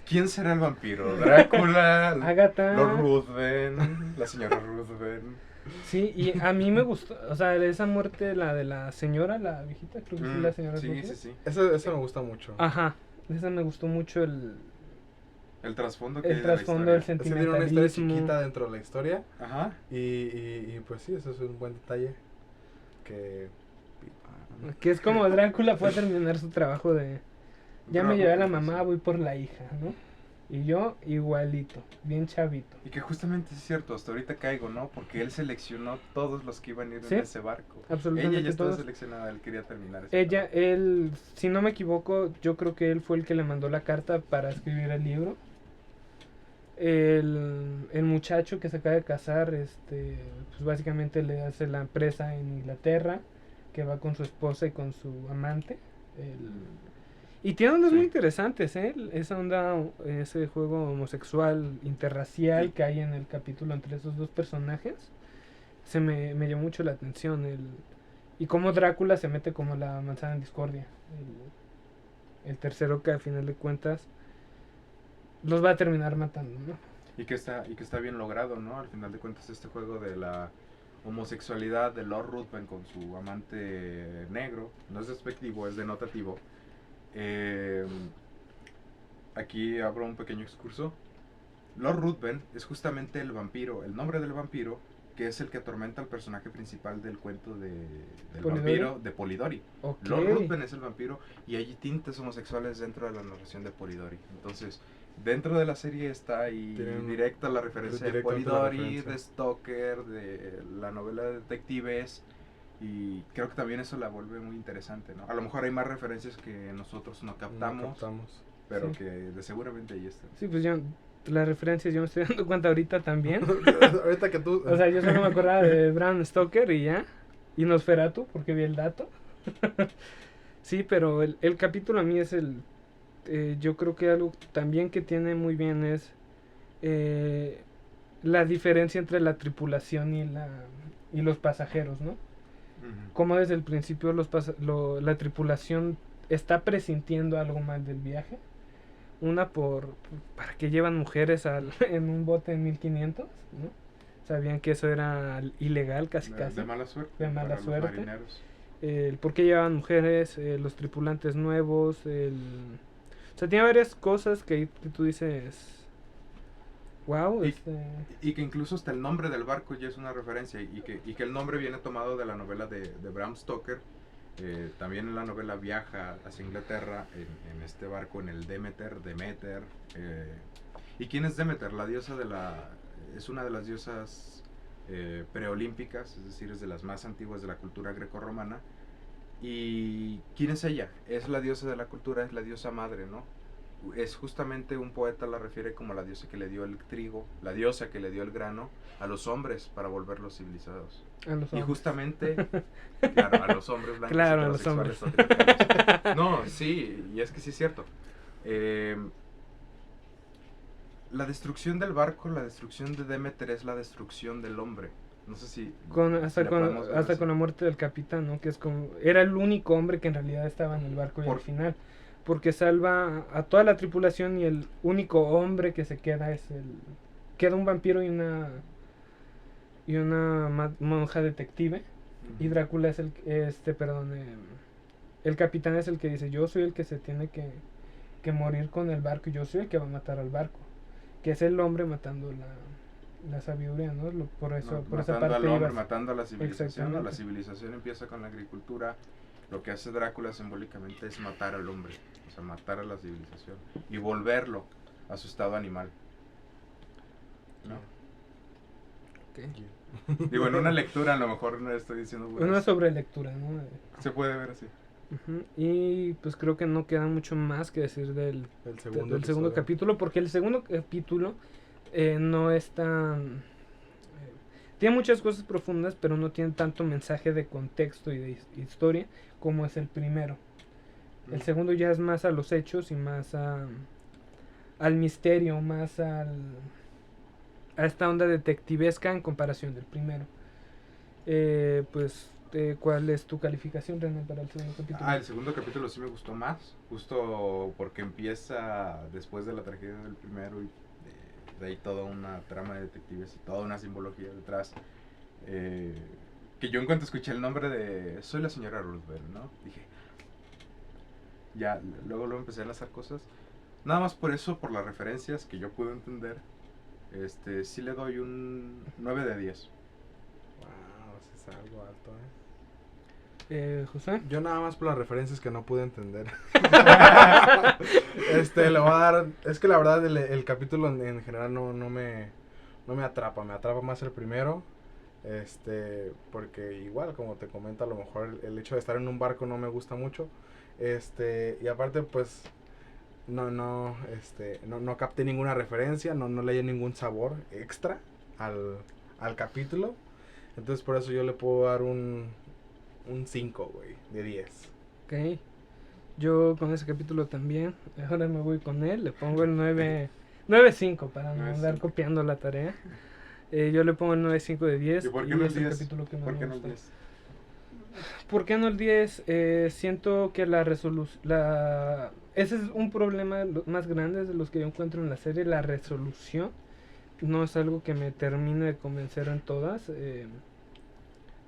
¿Quién será el vampiro? Drácula, Agatha, Lord Ruthven, la señora Ruthven. Sí, y a mí me gustó, o sea, esa muerte, la de la señora, la viejita, creo que sí, la señora sí, Ruthven. Sí. Esa me gusta mucho. Ajá, esa me gustó mucho el trasfondo que el trasfondo del sentimentalismo. Tiene una historia chiquita dentro de la historia. Ajá. Y pues sí, eso es un buen detalle. Que es como Drácula fue a terminar su trabajo de... Ya me llevé a la mamá, voy por la hija, ¿no? Y yo igualito, bien chavito. Y que justamente es cierto, hasta ahorita caigo, ¿no? Porque él seleccionó todos los que iban a ir en ese barco. Absolutamente. Ella ya estaba seleccionada, él quería terminar ese él, si no me equivoco, yo creo que él fue el que le mandó la carta para escribir el libro. El muchacho que se acaba de casar, pues básicamente le hace la empresa en Inglaterra, que va con su esposa y con su amante. Y tiene ondas muy interesantes, esa onda, ese juego homosexual interracial que hay en el capítulo entre esos dos personajes, me llamó mucho la atención. Y cómo Drácula se mete como la manzana en discordia. El tercero que al final de cuentas los va a terminar matando, ¿no? Y que está bien logrado, ¿no? Al final de cuentas este juego de la homosexualidad de Lord Ruthven con su amante negro, no es despectivo, es denotativo. Aquí abro un pequeño excurso. Lord Ruthven es justamente el vampiro, el nombre del vampiro, que es el que atormenta al personaje principal del cuento del vampiro de Polidori. Okay. Lord Ruthven es el vampiro y hay tintes homosexuales dentro de la narración de Polidori. Entonces, dentro de la serie está ahí directa la referencia de Polidori, de Stoker, de la novela de detectives. Y creo que también eso la vuelve muy interesante, ¿no? A lo mejor hay más referencias que nosotros no captamos. Pero sí, que de seguramente ahí están. Sí, pues las referencias yo me estoy dando cuenta ahorita también. Ahorita que tú... O sea, yo solo me acordaba de Bram Stoker y ya. Y Nosferatu, porque vi el dato. Sí, pero el capítulo a mí es yo creo que algo también que tiene muy bien es la diferencia entre la tripulación y los pasajeros, ¿no? Como desde el principio la tripulación está presintiendo algo mal del viaje. Una para que llevan mujeres en un bote en 1500, ¿no? Sabían que eso era ilegal casi. De mala suerte. De mala suerte. Los marineros. ¿Por qué llevaban mujeres? Los tripulantes nuevos. O sea, tiene varias cosas que tú dices... Wow, y que incluso hasta el nombre del barco ya es una referencia y que el nombre viene tomado de la novela de Bram Stoker. También en la novela viaja hacia Inglaterra en este barco, en el Demeter. ¿Y quién es Demeter? La diosa es una de las diosas preolímpicas, es decir, es de las más antiguas de la cultura grecorromana. ¿Y quién es ella? Es la diosa de la cultura, es la diosa madre, ¿no? Es justamente un poeta la refiere como la diosa que le dio el trigo, la diosa que le dio el grano a los hombres para volverlos civilizados. Y justamente, claro, a los hombres blancos, claro, a los hombres. No, sí, y es que sí es cierto. La destrucción del barco, la destrucción de Demeter es la destrucción del hombre. No sé si... hasta con la muerte del capitán, ¿no? Que es como... Era el único hombre que en realidad estaba en el barco y al final... Porque salva a toda la tripulación y el único hombre que se queda queda un vampiro y una monja detective. Y Drácula es el capitán es el que dice, yo soy el que se tiene que morir con el barco y yo soy el que va a matar al barco. Que es el hombre matando la sabiduría, ¿no? Por esa parte al hombre, matando a la civilización. La civilización empieza con la agricultura. Lo que hace Drácula simbólicamente es matar al hombre, o sea, matar a la civilización y volverlo a su estado animal, ¿no? Ok. Digo, en una lectura a lo mejor no estoy diciendo... Una sobrelectura, ¿no? Se puede ver así. Ujú. Y pues creo que no queda mucho más que decir del segundo capítulo, porque el segundo capítulo no es tan... tiene muchas cosas profundas, pero no tiene tanto mensaje de contexto y de historia como es el primero. El segundo ya es más a los hechos y más al misterio, más a esta onda detectivesca en comparación del primero. ¿Cuál es tu calificación, René, para el segundo capítulo? El segundo capítulo sí me gustó más, justo porque empieza después de la tragedia del primero y de ahí toda una trama de detectives y toda una simbología detrás. Que yo en cuanto escuché el nombre de soy la señora Roosevelt, ¿no? Dije, ya, luego empecé a enlazar cosas. Nada más por eso, por las referencias que yo pude entender, sí le doy un 9 de 10. Wow, es algo alto, José. Yo nada más por las referencias que no pude entender. Le voy a dar... Es que la verdad el capítulo en general no me atrapa. Me atrapa más el primero. Porque igual, como te comento, a lo mejor el hecho de estar en un barco no me gusta mucho. Y aparte, pues, no capté ninguna referencia, no leí ningún sabor extra al capítulo. Entonces, por eso yo le puedo dar un 5, güey, de 10. Ok. Yo con ese capítulo también. Ahora me voy con él. Le pongo el 9.5 para no andar copiando la tarea. Yo le pongo el 9.5 de 10. ¿Y por qué no el 10? Capítulo que más ¿Por qué me no el gustó. 10? ¿Por qué no el 10? Siento que la resolución... Ese es un problema más grande de los que yo encuentro en la serie. La resolución no es algo que me termine de convencer en todas.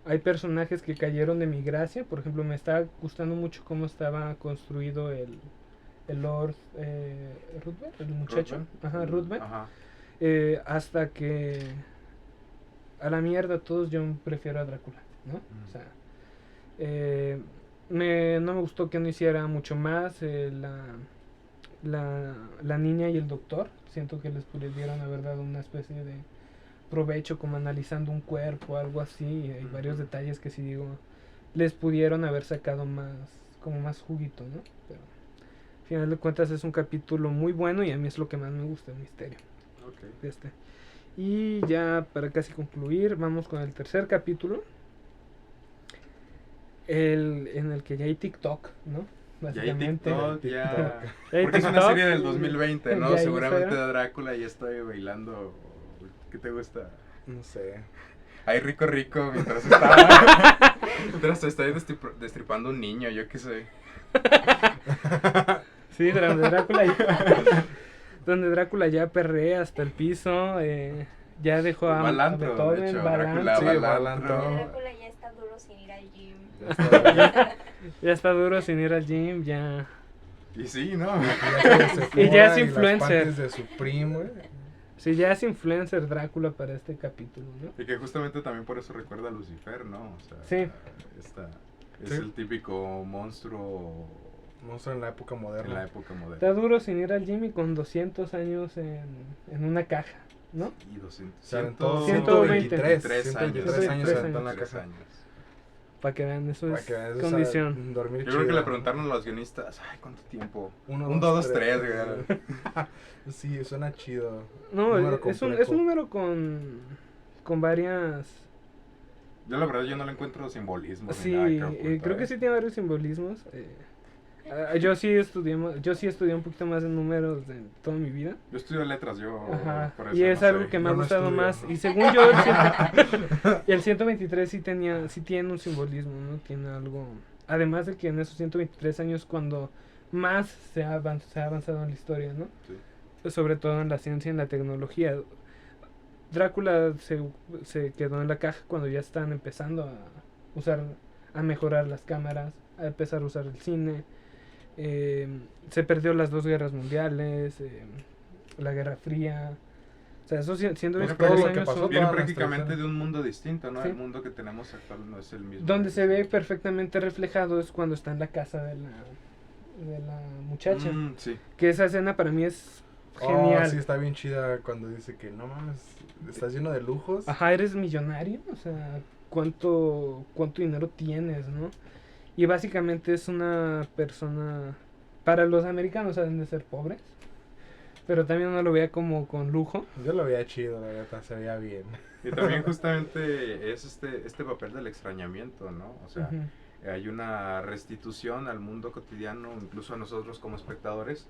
Hay personajes que cayeron de mi gracia. Por ejemplo, me está gustando mucho cómo estaba construido el Lord Ruthven, el muchacho. Ajá, Ruthven. Ajá. Hasta que a la mierda todos yo prefiero a Drácula, ¿no? O sea, no me gustó que no hiciera mucho más la niña y el doctor. Siento que les pudieron haber dado una especie de provecho como analizando un cuerpo o algo así. Hay varios detalles que sí digo les pudieron haber sacado más juguito, ¿no? Pero al final de cuentas es un capítulo muy bueno y a mí es lo que más me gusta, el misterio. Okay. Y ya para casi concluir, vamos con el tercer capítulo, en el que ya hay TikTok, ¿no? Básicamente. Ya hay TikTok, ya. Hay porque TikTok, es una serie del 2020, ¿no? ya Seguramente de Drácula ya estoy bailando. ¿Qué te gusta? No sé. Ay, rico, mientras estaba... mientras estoy destripando un niño, yo qué sé. Sí, donde Drácula ya perrea hasta el piso, ya dejó a Beethoven, de hecho, Drácula ya está duro sin ir al gym. Ya está duro sin ir al gym, ya. Y sí, ¿no? Y ya es influencer. De su primo, Sí, ya es influencer Drácula para este capítulo, ¿no? Y que justamente también por eso recuerda a Lucifer, ¿no? O sea, sí. Es el típico monstruo en la época moderna. Está duro sin ir al gym y con 200 años en una caja, ¿no? Y 200. 123 años en la caja. Para que vean, eso es condición. Dormir yo creo que le preguntaron a los guionistas, ay, ¿cuánto tiempo? 1, 2, 3, güey. Sí, suena chido. No, es un número con varias... Yo la verdad yo no le encuentro simbolismos. Sí, creo que sí tiene varios simbolismos. Yo sí estudié un poquito más de números de toda mi vida. Yo estudio letras, Ajá, por eso, y es algo que me ha gustado más. Y según yo, el 123 sí tiene un simbolismo, ¿no? Tiene algo. Además de que en esos 123 años cuando más se ha avanzado en la historia, ¿no? Sí. Pues sobre todo en la ciencia y en la tecnología. Drácula se quedó en la caja cuando ya están empezando a mejorar las cámaras, a empezar a usar el cine. Se perdió las 2 guerras mundiales, la Guerra Fría. O sea, eso siendo viene prácticamente de un mundo distinto, ¿no? Sí. El mundo que tenemos actual no es el mismo. Donde se ve perfectamente reflejado es cuando está en la casa de la muchacha. Sí. Que esa escena para mí es genial. Sí, está bien chida cuando dice que no mames, estás lleno de lujos. Ajá, eres millonario, o sea, ¿cuánto dinero tienes, no? Y básicamente es una persona, para los americanos deben de ser pobres, pero también uno lo veía como con lujo. Yo lo veía chido, la verdad, se veía bien. Y también justamente es este papel del extrañamiento, ¿no? O sea, Ujú. hay una restitución al mundo cotidiano, incluso a nosotros como espectadores,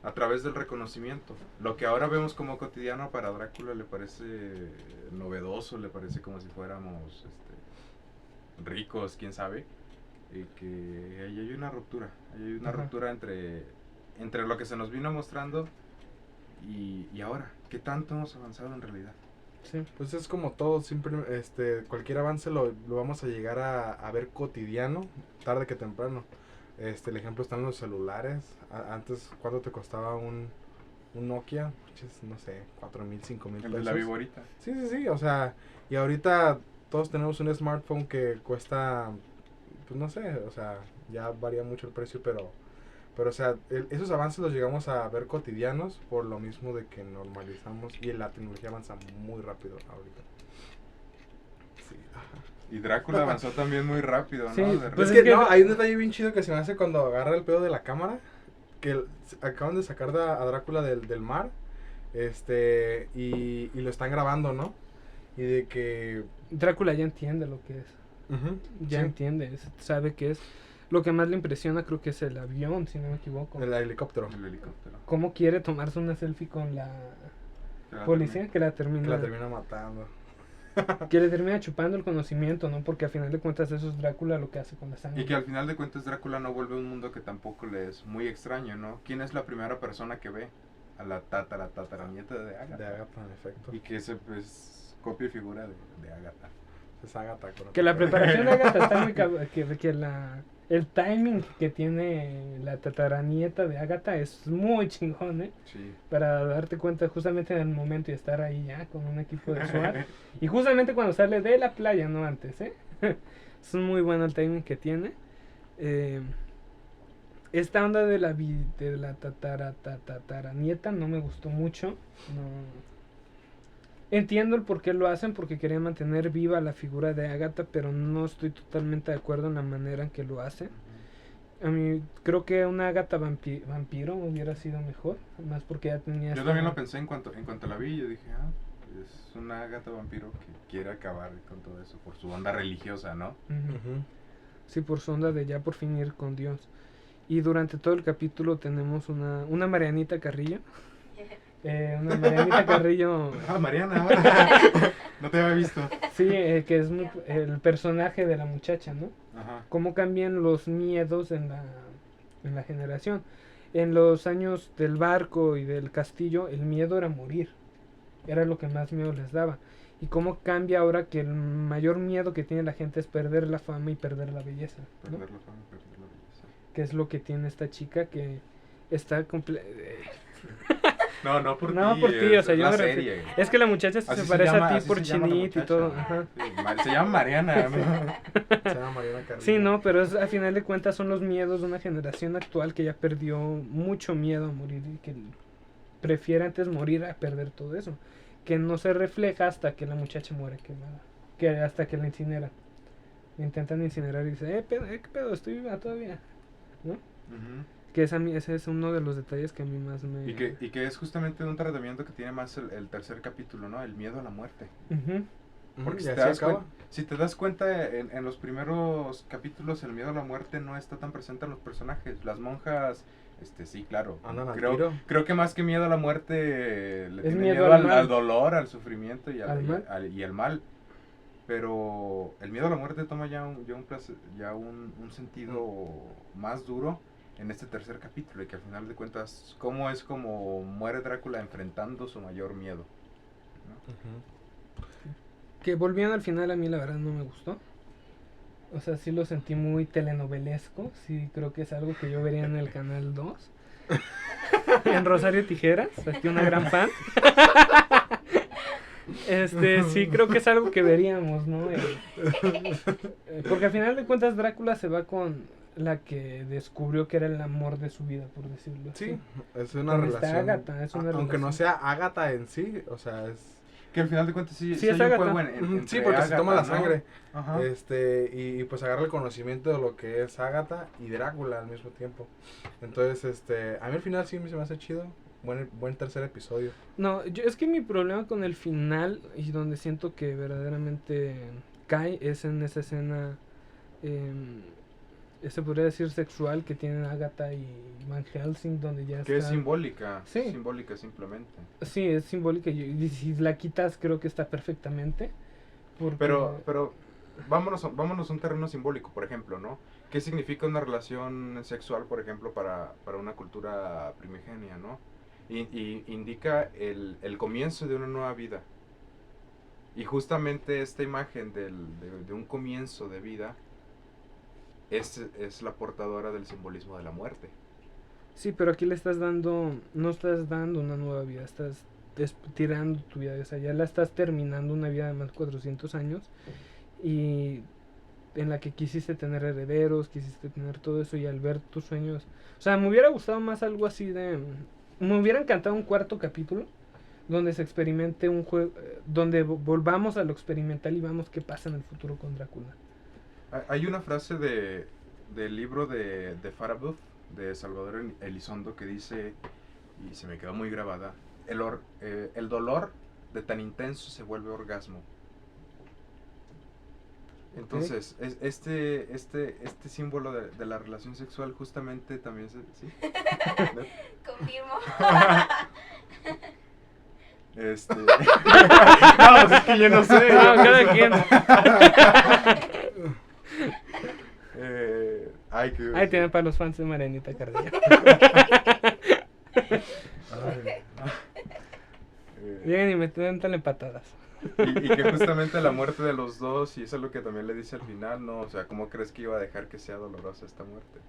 a través del reconocimiento. Lo que ahora vemos como cotidiano para Drácula le parece novedoso, le parece como si fuéramos ricos, quién sabe. Y que ahí hay una ruptura, Ajá. ruptura entre lo que se nos vino mostrando y ahora, ¿qué tanto hemos avanzado en realidad? Sí. Pues es como todo, siempre, cualquier avance lo vamos a llegar a ver cotidiano, tarde que temprano. El ejemplo están los celulares. Antes, ¿cuánto te costaba un Nokia? No sé, 4,000, 5,000 El pesos. de la viborita. Sí, o sea, y ahorita todos tenemos un smartphone que cuesta, pues no sé, o sea, ya varía mucho el precio, pero o sea, esos avances los llegamos a ver cotidianos por lo mismo de que normalizamos y la tecnología avanza muy rápido ahorita. Sí, ajá. Y Drácula avanzó también muy rápido, ¿no? Sí, De pues Es repente. que no, hay un detalle bien chido que se me hace cuando agarra el pedo de la cámara, que acaban de sacar a Drácula del mar, y lo están grabando, ¿no? Y de que... Drácula ya entiende lo que es. Ujú, Ya sí, entiende, sabe qué es. Lo que más le impresiona creo que es el avión, si no me equivoco. el helicóptero. El helicóptero. ¿Cómo quiere tomarse una selfie con la Que la policía que la Que termina? la termina matando. Que le termina chupando el conocimiento, ¿no? Porque al final de cuentas eso es Drácula lo que hace con la sangre. Y que al final de cuentas Drácula no vuelve a un mundo que tampoco le es muy extraño, ¿no? ¿Quién es la primera persona que ve? A la tataranieta de Agatha. De Agatha, en efecto. Y que ese pues copia y figura de Agatha. Es Agatha. Que la preparación de Agatha está muy el timing que tiene la tataranieta de Agatha es muy chingón, ¿eh? Sí. Para darte cuenta justamente en el momento y estar ahí ya con un equipo de SWAT. Y justamente cuando sale de la playa, no antes, ¿eh? Es muy bueno el timing que tiene. Esta onda de la tataranieta no me gustó mucho. No. Entiendo el por qué lo hacen, porque querían mantener viva la figura de Agatha, pero no estoy totalmente de acuerdo en la manera en que lo hacen. A mí creo que una Agatha vampiro hubiera sido mejor, más porque ya tenía... Yo también lo pensé en cuanto la vi, yo dije, es una Agatha vampiro que quiere acabar con todo eso por su onda religiosa, ¿no? Uh-huh. Sí, por su onda de ya por fin ir con Dios. Y durante todo el capítulo tenemos una Marianita Carrillo. Una Marianita Carrillo. Mariana, no te había visto. Sí, que es el personaje de la muchacha, ¿no? Ajá. Cómo cambian los miedos en la generación. En los años del barco y del castillo, el miedo era morir. Era lo que más miedo les daba. Y cómo cambia ahora que el mayor miedo que tiene la gente es perder la fama y perder la belleza, ¿no? Perder la fama, perder la belleza. Que es lo que tiene esta chica que está No por ti, o sea, yo la me serie. Es que la muchacha Así se parece a ti así por se llama la chinito y muchacha. todo. Ajá. Sí, se llama Mariana, ¿no? Se llama Mariana Carrillo. Sí, no, pero a final de cuentas son los miedos de una generación actual que ya perdió mucho miedo a morir y que prefiere antes morir a perder todo eso. Que no se refleja hasta que la muchacha muere quemada. Que hasta que la incineran. La intentan incinerar y dice, ¿qué pedo? Estoy viva todavía. ¿No? Uh-huh. Que ese es uno de los detalles que a mí más me... Y que es justamente un tratamiento que tiene más el tercer capítulo, ¿no? El miedo a la muerte. Uh-huh. Porque Y así acaba. si te das cuenta, en los primeros capítulos el miedo a la muerte no está tan presente en los personajes. Las monjas, sí, claro. Andan al tiro. Creo que más que miedo a la muerte, le tiene miedo miedo al mal. al dolor, al sufrimiento y ¿Al mal? al mal. Pero el miedo a la muerte toma ya un sentido más duro en este tercer capítulo, y que al final de cuentas, cómo es como muere Drácula enfrentando su mayor miedo, ¿no? Ujú. Que volviendo al final, a mí la verdad no me gustó. O sea, sí lo sentí muy telenovelesco. Sí, creo que es algo que yo vería en el canal 2. En Rosario Tijeras, aquí una gran fan. Sí, creo que es algo que veríamos, ¿no? Porque al final de cuentas Drácula se va con la que descubrió que era el amor de su vida, por decirlo así. Sí, es una Con esta relación. Ágata, es una aunque no relación. sea Ágata en sí, o sea, es. Que al final de cuentas sí, Sí, sí es hay un Agatha. juego Sí, entre porque se toma la Agatha, ¿no? sangre. Ajá. Y pues agarra el conocimiento de lo que es Ágata y Drácula al mismo tiempo. Entonces, a mí al final sí se me hace chido. Buen tercer episodio. No, es que mi problema con el final y donde siento que verdaderamente cae es en esa escena, se podría decir sexual que tienen Agatha y Van Helsing, donde ya Que es está- simbólica. Sí. Simbólica simplemente. Sí, es simbólica y si la quitas creo que está perfectamente. Porque... Pero vámonos a un terreno simbólico, por ejemplo, ¿no? ¿Qué significa una relación sexual, por ejemplo, para una cultura primigenia, ¿no? Y indica el comienzo de una nueva vida. Y justamente esta imagen de un comienzo de vida es la portadora del simbolismo de la muerte. Sí, pero aquí le estás dando, no estás dando una nueva vida, estás tirando tu vida, o sea, ya la estás terminando una vida de más de 400 años y en la que quisiste tener herederos, quisiste tener todo eso y al ver tus sueños, o sea, me hubiera gustado más algo así me hubiera encantado un cuarto capítulo donde se experimente un juego, donde volvamos a lo experimental y vamos qué pasa en el futuro con Drácula. Hay una frase del libro de Farabuff, de Salvador Elizondo, que dice, y se me quedó muy grabada, el dolor de tan intenso se vuelve orgasmo. Entonces, este símbolo de la relación sexual justamente también ¿sí? Confirmo. No, es que yo no sé. No, cada quien. Ahí tienen para los fans de Marianita Carrillo. Lleguen y me dan patadas. Y que justamente la muerte de los dos, y eso es lo que también le dice al final, ¿no? O sea, ¿cómo crees que iba a dejar que sea dolorosa esta muerte?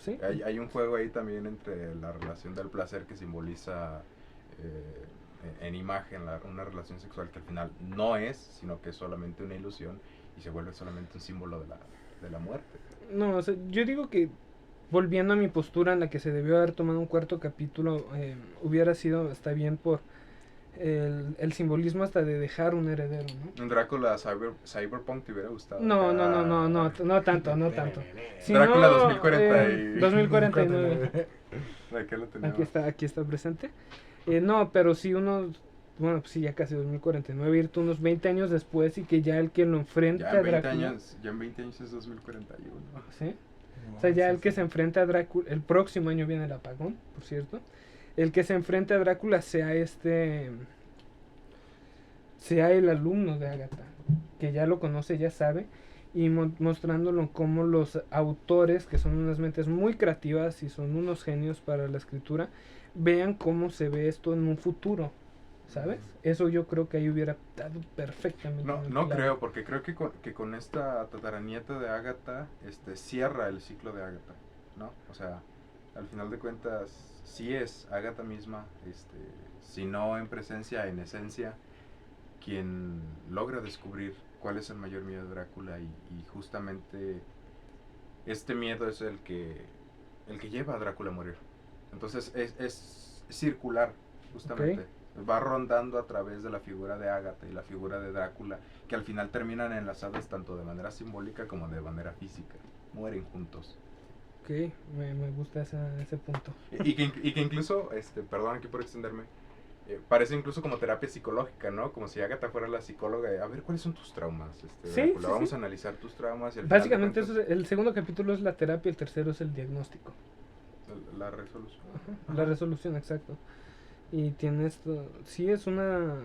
¿Sí? Hay un juego ahí también entre la relación del placer que simboliza en imagen una relación sexual que al final no es, sino que es solamente una ilusión y se vuelve solamente un símbolo de la muerte. No, o sea, yo digo que volviendo a mi postura en la que se debió haber tomado un cuarto capítulo, hubiera sido, está bien por el simbolismo hasta de dejar un heredero, ¿no? Un Drácula Cyberpunk te hubiera gustado. No tanto. Si Drácula no, 2040 2049. Aquí lo tenemos. Aquí está presente. No, pero sí bueno, pues sí, ya casi 2049, irte unos 20 años después y que ya el que lo enfrenta a Drácula... Ya en 20 años es 2041. ¿Sí? O sea, ya el que se enfrenta a Drácula, el próximo año viene el apagón, por cierto. El que se enfrente a Drácula sea el alumno de Agatha, que ya lo conoce, ya sabe, y mostrándolo como los autores, que son unas mentes muy creativas y son unos genios para la escritura, vean cómo se ve esto en un futuro, ¿sabes? Eso yo creo que ahí hubiera dado perfectamente. No creo, porque creo que con esta tataranieta de Agatha cierra el ciclo de Agatha, ¿no? O sea, al final de cuentas sí es Agatha misma, si no en presencia, en esencia, quien logra descubrir cuál es el mayor miedo de Drácula y justamente este miedo es el que lleva a Drácula a morir. Entonces es circular, justamente. Okay. Va rondando a través de la figura de Agatha y la figura de Drácula, que al final terminan enlazadas tanto de manera simbólica como de manera física. Mueren juntos. Ok, me gusta ese punto. Y que incluso, perdón aquí por extenderme, parece incluso como terapia psicológica, ¿no? Como si Agatha fuera la psicóloga de, a ver, ¿cuáles son tus traumas? Sí, vamos a analizar tus traumas. Y básicamente cuentas, el segundo capítulo es la terapia, el tercero es el diagnóstico. La resolución. Ajá. La resolución, exacto. Y tiene esto, sí es una...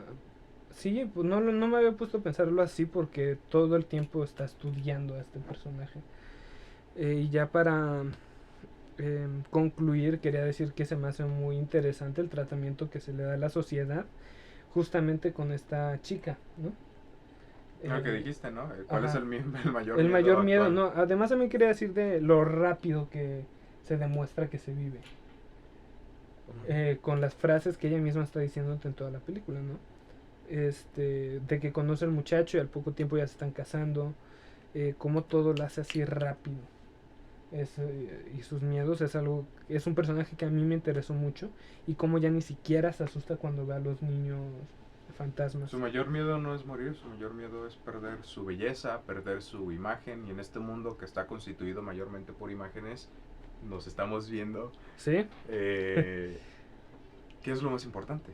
Sí, pues no me había puesto a pensarlo así porque todo el tiempo está estudiando a este personaje. Y ya para concluir, quería decir que se me hace muy interesante el tratamiento que se le da a la sociedad justamente con esta chica, ¿no? Lo que dijiste, ¿no? ¿Cuál es el mayor miedo? El mayor miedo, no. Además a mí quería decir de lo rápido que se demuestra que se vive. Con las frases que ella misma está diciendo en toda la película, ¿no? De que conoce al muchacho y al poco tiempo ya se están casando, como todo lo hace así rápido. y sus miedos es un personaje que a mí me interesó mucho, y como ya ni siquiera se asusta cuando ve a los niños fantasmas. Su mayor miedo no es morir, su mayor miedo es perder su belleza, perder su imagen, y en este mundo que está constituido mayormente por imágenes, nos estamos viendo. ¿Sí? ¿Qué es lo más importante?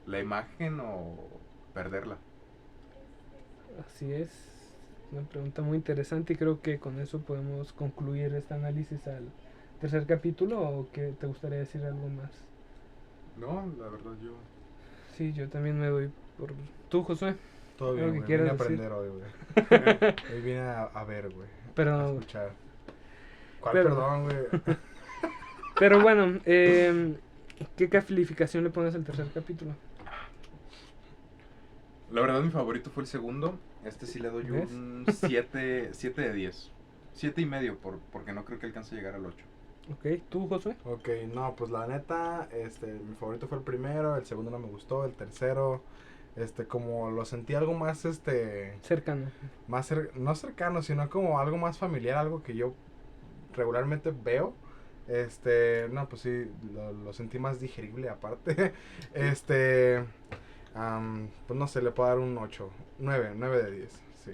¿La imagen o perderla? Así es, una pregunta muy interesante, y creo que con eso podemos concluir este análisis al tercer capítulo. ¿O que te gustaría decir algo más? No, la verdad yo... Sí, yo también me doy por... ¿Tú, Josué? Todo ¿Algo bien, que güey. Vine a quieras aprender hoy, güey. Hoy vine a ver, güey. A Pero, escuchar. ¿Cuál pero- perdón, güey? pero bueno, ¿qué calificación le pones al tercer capítulo? La verdad mi favorito fue el segundo. Este sí le doy ¿Ves? un 7 de 10. 7 y medio, porque no creo que alcance a llegar al 8. Ok, ¿tú, Josué? Ok, no, pues la neta, mi favorito fue el primero, el segundo no me gustó, el tercero, como lo sentí algo más, Cercano. más no cercano, sino como algo más familiar, algo que yo regularmente veo. No, pues sí, lo sentí más digerible aparte. Pues no sé, le puedo dar un 8, 9 de 10, sí.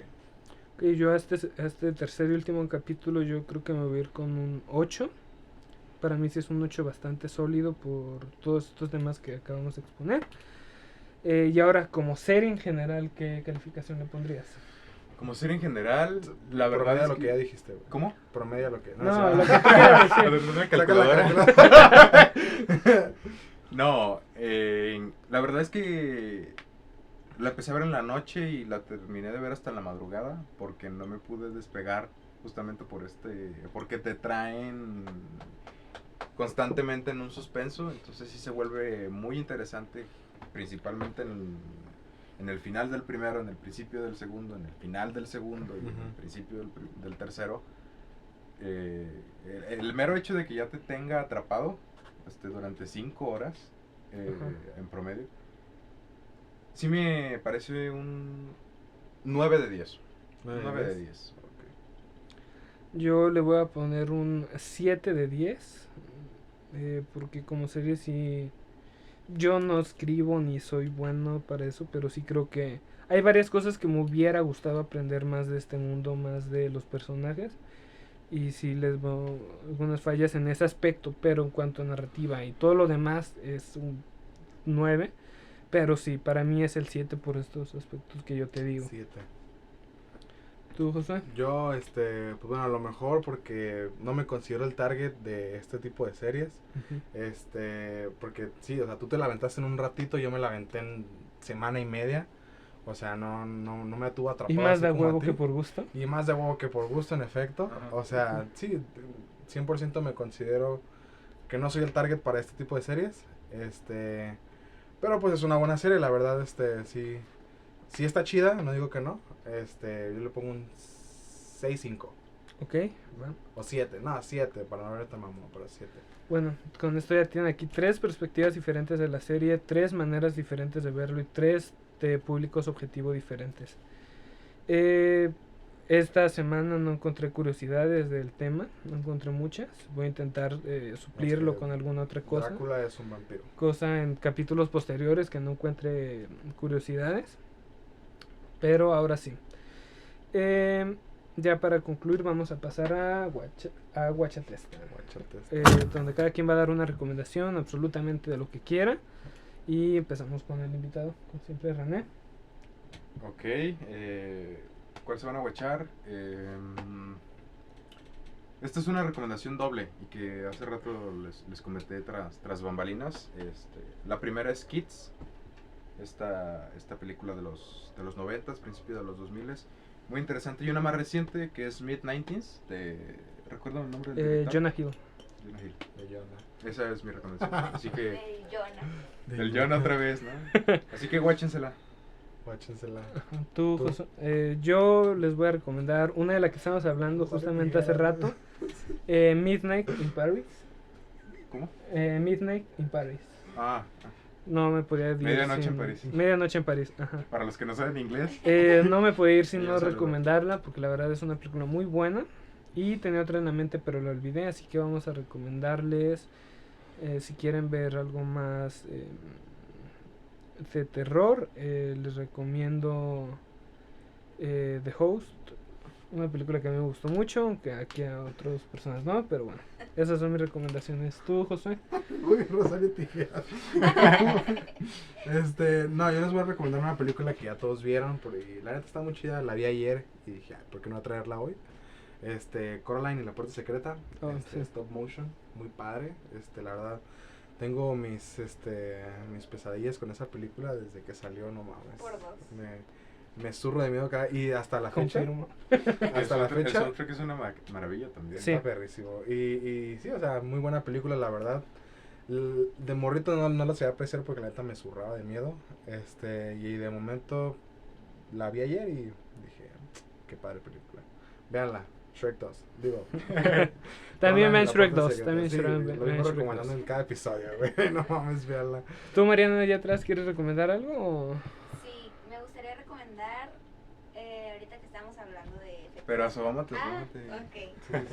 Ok, yo a este tercer y último capítulo yo creo que me voy a ir con un 8. Para mí sí es un 8 bastante sólido por todos estos temas que acabamos de exponer. Y ahora, como serie en general, ¿qué calificación le pondrías? Como serie en general, la verdad Promedia es lo que ya dijiste, güey. ¿Cómo? Promedia lo que... No, sí, lo que tú quieras decir. A ver, una Saca la calculadora. calculadora. No, la verdad es que la empecé a ver en la noche y la terminé de ver hasta en la madrugada porque no me pude despegar justamente porque te traen constantemente en un suspenso, entonces sí se vuelve muy interesante, principalmente en el final del primero, en el principio del segundo, en el final del segundo y en el principio del tercero. El mero hecho de que ya te tenga atrapado durante 5 horas en promedio, sí me parece un 9 de 10. 9 de 10. Yo le voy a poner un 7 de 10. Porque como serie sí... Yo no escribo ni soy bueno para eso, pero sí creo que hay varias cosas que me hubiera gustado aprender más de este mundo, más de los personajes. Y sí les veo algunas fallas en ese aspecto, pero en cuanto a narrativa y todo lo demás es un 9. Pero sí, para mí es el 7 por estos aspectos que yo te digo. 7. ¿Tú, Josué? Yo, pues bueno, a lo mejor porque no me considero el target de este tipo de series. Porque sí, o sea, tú te la aventaste en un ratito, yo me la aventé en semana y media. O sea, no me tuvo atrapado. ¿Y más así de como a huevo ti. que por gusto? Y más de huevo que por gusto, en efecto. Ajá. O sea, sí, 100% me considero que no soy el target para este tipo de series. Pero pues es una buena serie, la verdad, sí está chida, no digo que no. Yo le pongo un 6.5. Ok, bueno. O 7, no, 7, para no ver tan mamón, pero 7. Bueno, con esto ya tienen aquí 3 perspectivas diferentes de la serie, 3 maneras diferentes de verlo y 3 de públicos objetivo diferentes. Esta semana no encontré curiosidades del tema, no encontré muchas. Voy a intentar suplirlo con alguna otra cosa. Drácula es un vampiro. Cosa en capítulos posteriores que no encuentre curiosidades. Pero ahora sí. Ya para concluir vamos a pasar a Guachatesta. Donde cada quien va a dar una recomendación absolutamente de lo que quiera. Y empezamos con el invitado, como siempre, René. Ok, ¿cuál se van a guachar? Esta es una recomendación doble y que hace rato les comenté tras bambalinas. La primera es Kids, esta película de los 90s, principios de los 2000s, muy interesante. Y una más reciente que es Mid-90s, ¿recuerdan el nombre del director? Jonah Hill. Jonah Hill. De Jonah. Esa es mi recomendación. Así que El Jonah. el Jonah otra vez, ¿no? Así que guáchensela. Guáchensela. Tú, Tú. Josué. Yo les voy a recomendar una de la que estamos hablando justamente hace rato. Midnight in Paris. ¿Cómo? Midnight in Paris. Ah, No me podía ir Medianoche sin- en París. Medianoche en París, ajá. para los que no saben inglés. No me podía ir sin Ya no saludo. recomendarla porque la verdad es una película muy buena Y tenía otra en la mente, pero lo olvidé, así que vamos a recomendarles, si quieren ver algo más de terror, les recomiendo The Host, una película que a mí me gustó mucho, aunque aquí a otras personas no, pero bueno, esas son mis recomendaciones. ¿Tú, Josué? Uy, Rosario Tijeras. No, yo les voy a recomendar una película que ya todos vieron, porque la neta está muy chida, la vi ayer y dije, "Ay, ¿por qué no traerla hoy?" Coraline y la puerta secreta, Sí. stop motion, muy padre, la verdad, tengo mis pesadillas con esa película desde que salió, no mames. Por dos. Me zurro de miedo y hasta la fecha. Confirmo. Hasta la El fecha. soundtrack es una maravilla también. Sí. Está perrísimo. Y sí, o sea, muy buena película, la verdad. De morrito no la sabía apreciar porque la neta me zurraba de miedo. Y de momento la vi ayer y dije, qué padre película. Véanla, Shrek 2. Digo. También ven La Shrek puerta 2. secreta. También Sí, Shrek lo ven vengo Shrek recomendando 2. en cada episodio, güey. No mames, véanla. ¿Tú, Mariana, allá atrás quieres recomendar algo? O? Sí, me gustaría recomendar, ahorita que estamos hablando de efectos. Pero asómate. Ok.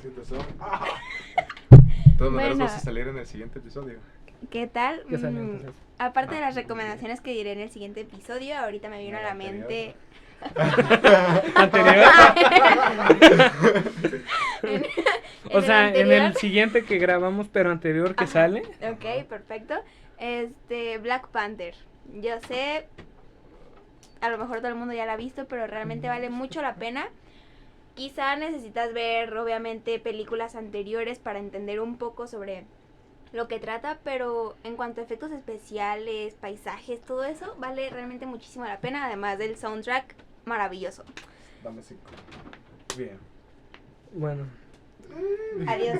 Sí, te soy. De todas maneras Bueno. vas a salir en el siguiente episodio. ¿Qué tal? ¿Qué sale antes? Aparte de las recomendaciones que diré en el siguiente episodio, ahorita me vino a la mente... ¿Anterior? en O sea, en anterior. el siguiente que grabamos, pero anterior que Ajá. sale. Ok, perfecto. Black Panther. Yo sé, a lo mejor todo el mundo ya la ha visto, pero realmente vale mucho la pena. Quizá necesitas ver, obviamente, películas anteriores para entender un poco sobre lo que trata, pero en cuanto a efectos especiales, paisajes, todo eso, vale realmente muchísimo la pena, además del soundtrack maravilloso. Dame 5. Bien. Bueno, Adiós.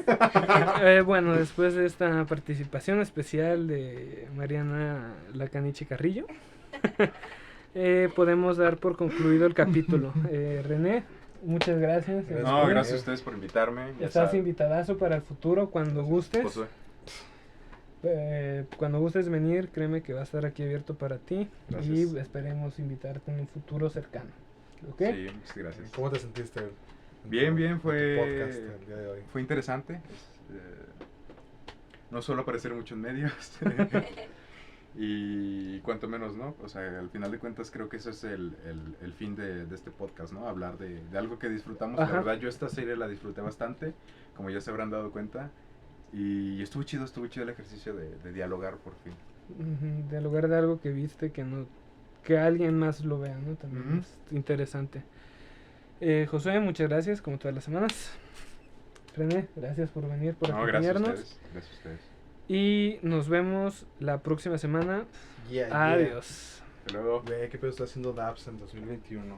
bueno, después de esta participación especial de Mariana Lacaniche Carrillo, podemos dar por concluido el capítulo. René, muchas gracias. No, gracias a ustedes por invitarme. Ya Estás saben. invitadazo para el futuro cuando gustes. Josué. Cuando gustes venir, créeme que va a estar aquí abierto para ti. Gracias. Y esperemos invitarte en un futuro cercano. ¿Ok? Sí, muchas gracias. ¿Cómo te sentiste? Bien, en tu fue podcast el día de hoy. fue interesante. No suelo aparecer mucho en medios. Y cuanto menos, ¿no? O sea, al final de cuentas creo que ese es el fin de este podcast, ¿no? Hablar de algo que disfrutamos. Ajá. La verdad, yo esta serie la disfruté bastante, como ya se habrán dado cuenta. Y estuvo chido el ejercicio de dialogar por fin. Ujú, de lugar de algo que viste que alguien más lo vea, ¿no? También Ujú. es interesante. Josué, muchas gracias, como todas las semanas. René, gracias por venir, por No, gracias a acompañarnos. ustedes. Gracias a ustedes. Y nos vemos la próxima semana. Yeah, yeah. Adiós. Hasta luego. Ve qué pedo está haciendo Dabs en 2021.